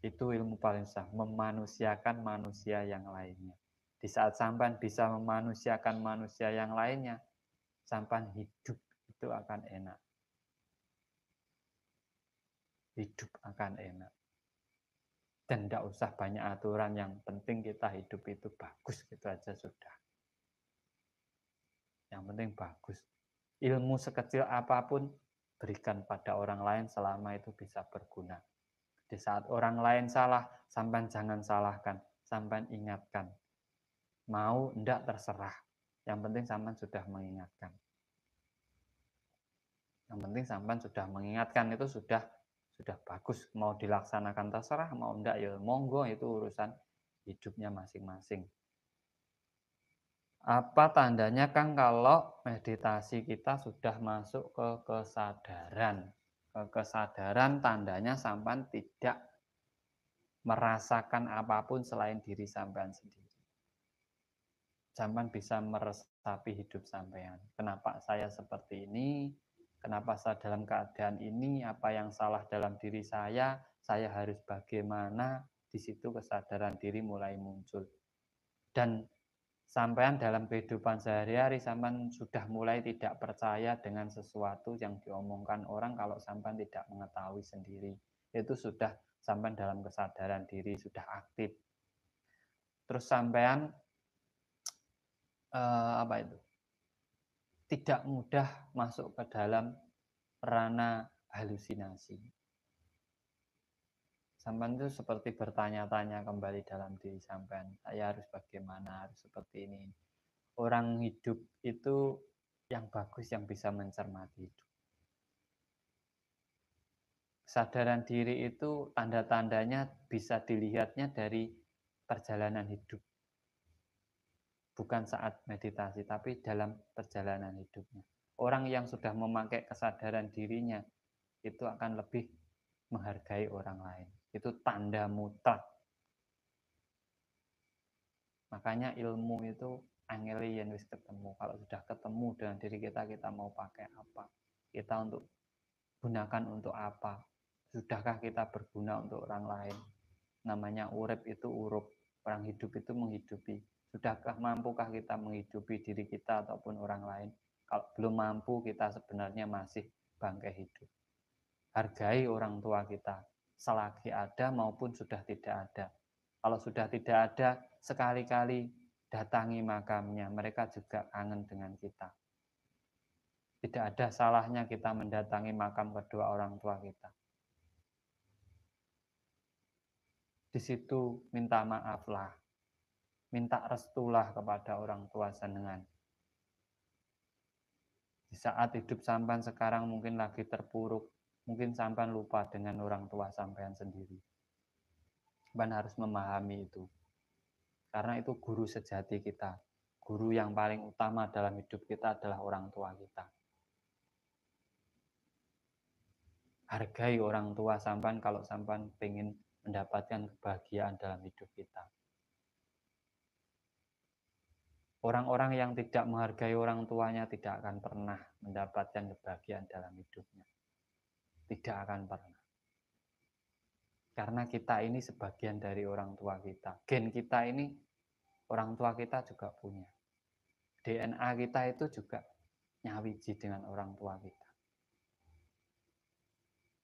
Itu ilmu paling sah, memanusiakan manusia yang lainnya. Di saat sampan bisa memanusiakan manusia yang lainnya, sampan hidup itu akan enak. Hidup akan enak. Dan tidak usah banyak aturan, yang penting kita hidup itu bagus, gitu aja sudah. Yang penting bagus. Ilmu sekecil apapun, berikan pada orang lain selama itu bisa berguna. Di saat orang lain salah, sampan jangan salahkan, sampan ingatkan. Mau enggak terserah. Yang penting sampan sudah mengingatkan. Yang penting sampan sudah mengingatkan, itu sudah bagus. Mau dilaksanakan terserah, mau enggak ya monggo, itu urusan hidupnya masing-masing. Apa tandanya Kang kalau meditasi kita sudah masuk ke kesadaran? Kesadaran tandanya sampan tidak merasakan apapun selain diri sampean sendiri. Sampean bisa meresapi hidup sampean. Kenapa saya seperti ini? Kenapa saya dalam keadaan ini? Apa yang salah dalam diri saya? Saya harus bagaimana? Di situ kesadaran diri mulai muncul. Dan sampean dalam kehidupan sehari-hari, sampean sudah mulai tidak percaya dengan sesuatu yang diomongkan orang kalau sampean tidak mengetahui sendiri. Itu sudah sampean dalam kesadaran diri, sudah aktif. Terus sampean apa itu? Tidak mudah masuk ke dalam ranah halusinasi. Sampean itu seperti bertanya-tanya kembali dalam diri sampean. Saya harus bagaimana, harus seperti ini. Orang hidup itu yang bagus yang bisa mencermati hidup. Kesadaran diri itu tanda-tandanya bisa dilihatnya dari perjalanan hidup. Bukan saat meditasi, tapi dalam perjalanan hidupnya. Orang yang sudah memakai kesadaran dirinya itu akan lebih menghargai orang lain. Itu tanda mutlak. Makanya ilmu itu angeli yang wis ketemu. Kalau sudah ketemu dengan diri kita, kita mau pakai apa? Kita untuk gunakan untuk apa? Sudahkah kita berguna untuk orang lain? Namanya urip itu urup. Orang hidup itu menghidupi. Sudahkah mampukah kita menghidupi diri kita ataupun orang lain? Kalau belum mampu, kita sebenarnya masih bangkai hidup. Hargai orang tua kita selagi ada maupun sudah tidak ada. Kalau sudah tidak ada, sekali-kali datangi makamnya. Mereka juga kangen dengan kita. Tidak ada salahnya kita mendatangi makam kedua orang tua kita. Di situ minta maaflah, minta restulah kepada orang tua jenengan. Di saat hidup sampean sekarang mungkin lagi terpuruk, mungkin sampean lupa dengan orang tua sampean sendiri. Sampean harus memahami itu. Karena itu guru sejati kita. Guru yang paling utama dalam hidup kita adalah orang tua kita. Hargai orang tua sampean kalau sampean pengen mendapatkan kebahagiaan dalam hidup kita. Orang-orang yang tidak menghargai orang tuanya tidak akan pernah mendapatkan kebahagiaan dalam hidupnya. Tidak akan pernah. Karena kita ini sebagian dari orang tua kita. Gen kita ini orang tua kita juga punya. DNA kita itu juga nyawiji dengan orang tua kita.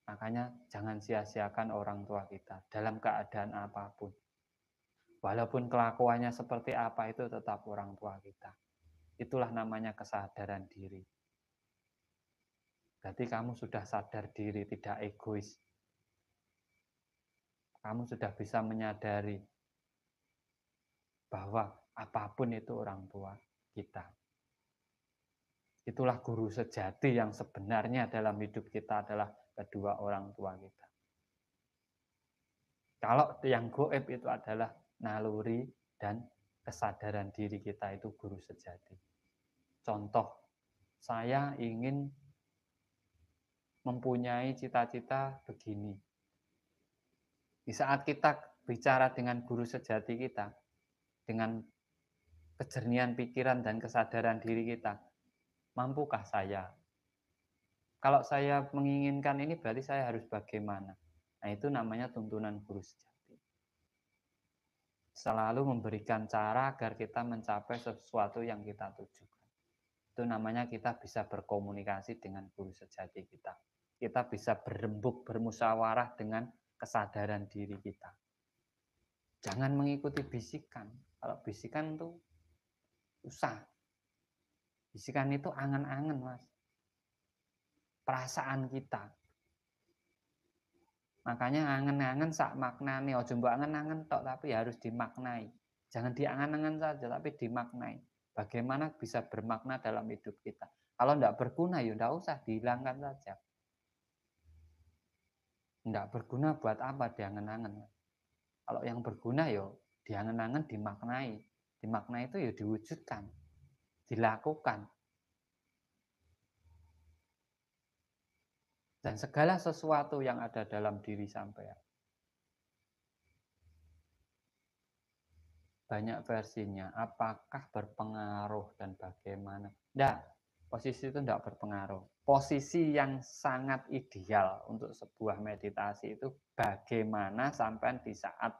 Makanya jangan sia-siakan orang tua kita dalam keadaan apapun. Walaupun kelakuannya seperti apa, itu tetap orang tua kita. Itulah namanya kesadaran diri. Berarti kamu sudah sadar diri, tidak egois. Kamu sudah bisa menyadari bahwa apapun itu orang tua kita. Itulah guru sejati yang sebenarnya dalam hidup kita adalah kedua orang tua kita. Kalau yang goib itu adalah naluri dan kesadaran diri kita, itu guru sejati. Contoh, saya ingin mempunyai cita-cita begini. Di saat kita bicara dengan guru sejati kita, dengan kejernihan pikiran dan kesadaran diri kita, mampukah saya? Kalau saya menginginkan ini, berarti saya harus bagaimana? Nah, itu namanya tuntunan guru sejati. Selalu memberikan cara agar kita mencapai sesuatu yang kita tujukan. Itu namanya kita bisa berkomunikasi dengan guru sejati kita. Kita bisa berembuk, bermusyawarah dengan kesadaran diri kita. Jangan mengikuti bisikan. Kalau bisikan itu susah. Bisikan itu angan-angan, Mas. Perasaan kita. Makanya angen-angen sak maknane, ojo mbok angen-angen tok, tapi harus dimaknai. Jangan diangan-angan saja, tapi dimaknai. Bagaimana bisa bermakna dalam hidup kita. Kalau tidak berguna, ya tidak usah, dihilangkan saja. Tidak berguna buat apa diangen-angen. Kalau yang berguna, ya diangen-angen, dimaknai. Dimaknai itu ya diwujudkan, dilakukan. Dan segala sesuatu yang ada dalam diri sampean. Banyak versinya, apakah berpengaruh dan bagaimana? Tidak, posisi itu tidak berpengaruh. Posisi yang sangat ideal untuk sebuah meditasi itu bagaimana sampean di saat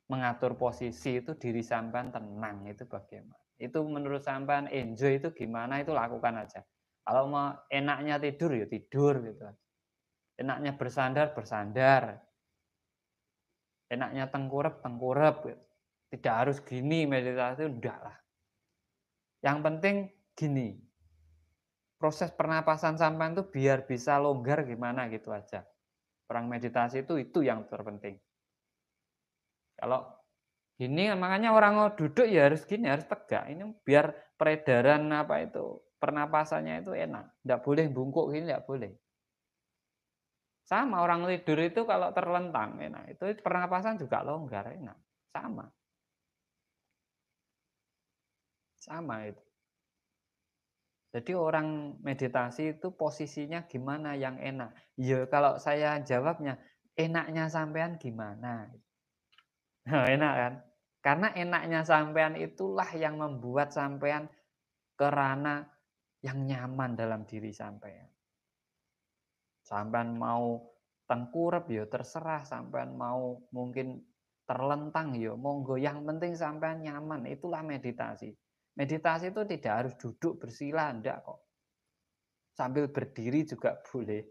mengatur posisi itu diri sampean tenang, itu bagaimana. Itu menurut sampean enjoy itu gimana, itu lakukan aja. Kalau mau enaknya tidur, ya tidur gitu. Enaknya bersandar, bersandar. Enaknya tengkurap, tengkurap. Tidak harus gini meditasi, udah lah. Yang penting gini, proses pernapasan sampean itu biar bisa longgar gimana gitu aja. Orang meditasi itu yang terpenting. Kalau gini, makanya orang mau duduk ya harus gini, harus tegak. Ini biar peredaran apa itu, pernapasannya itu enak. Tidak boleh bungkuk gini, tidak boleh. Sama orang tidur itu kalau terlentang enak, itu pernapasan juga longgar enak. Sama itu. Jadi orang meditasi itu posisinya gimana yang enak? Ya kalau saya jawabnya, enaknya sampean gimana? Nah, enak kan? Karena enaknya sampean itulah yang membuat sampean ke ranah yang nyaman dalam diri sampean. Sampean mau tengkurap ya terserah, sampean mau mungkin terlentang ya monggo, yang penting sampean nyaman, itulah meditasi. Meditasi itu tidak harus duduk bersila, enggak kok. Sambil berdiri juga boleh.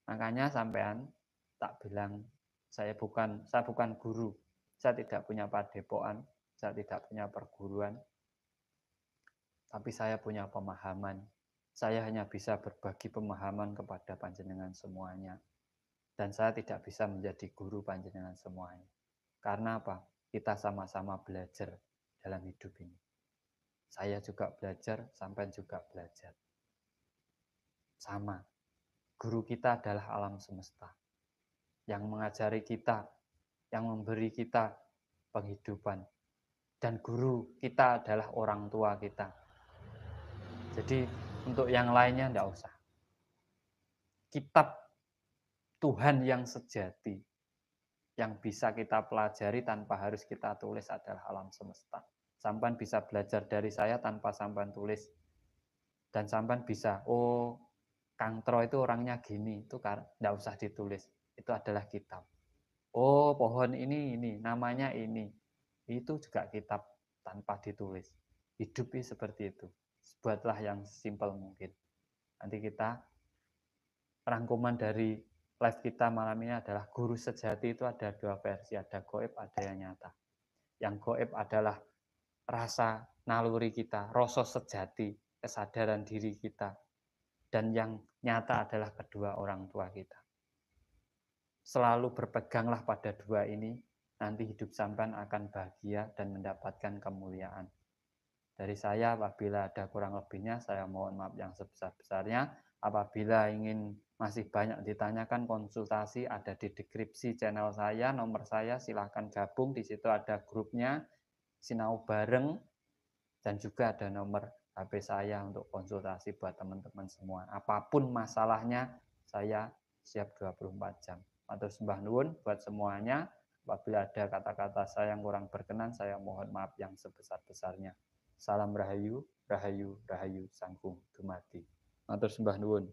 Makanya sampean tak bilang saya bukan guru, saya tidak punya padepokan, saya tidak punya perguruan, tapi saya punya pemahaman. Saya hanya bisa berbagi pemahaman kepada panjenengan semuanya. Dan saya tidak bisa menjadi guru panjenengan semuanya. Karena apa? Kita sama-sama belajar dalam hidup ini. Saya juga belajar, sampean juga belajar. Sama. Guru kita adalah alam semesta. Yang mengajari kita, yang memberi kita penghidupan. Dan guru kita adalah orang tua kita. Jadi untuk yang lainnya tidak usah. Kitab Tuhan yang sejati, yang bisa kita pelajari tanpa harus kita tulis adalah alam semesta. Sampan bisa belajar dari saya tanpa sampan tulis. Dan sampan bisa, oh Kang Tro itu orangnya gini, itu nggak usah ditulis. Itu adalah kitab. Oh pohon ini, namanya ini. Itu juga kitab tanpa ditulis. Hidup seperti itu. Buatlah yang simpel mungkin. Nanti kita, rangkuman dari live kita malam ini adalah guru sejati itu ada dua versi, ada goib, ada yang nyata. Yang goib adalah rasa naluri kita, rasa sejati, kesadaran diri kita. Dan yang nyata adalah kedua orang tua kita. Selalu berpeganglah pada dua ini, nanti hidup sampean akan bahagia dan mendapatkan kemuliaan. Dari saya, apabila ada kurang lebihnya, saya mohon maaf yang sebesar-besarnya. Apabila ingin masih banyak ditanyakan, konsultasi ada di deskripsi channel saya, nomor saya, silahkan gabung. Di situ ada grupnya, Sinau Bareng, dan juga ada nomor HP saya untuk konsultasi buat teman-teman semua. Apapun masalahnya, saya siap 24 jam. Matur sembah nuwun buat semuanya. Apabila ada kata-kata saya yang kurang berkenan, saya mohon maaf yang sebesar-besarnya. Salam Rahayu, Rahayu, Rahayu, Sangkung Dumadi. Matur sembah nuwun.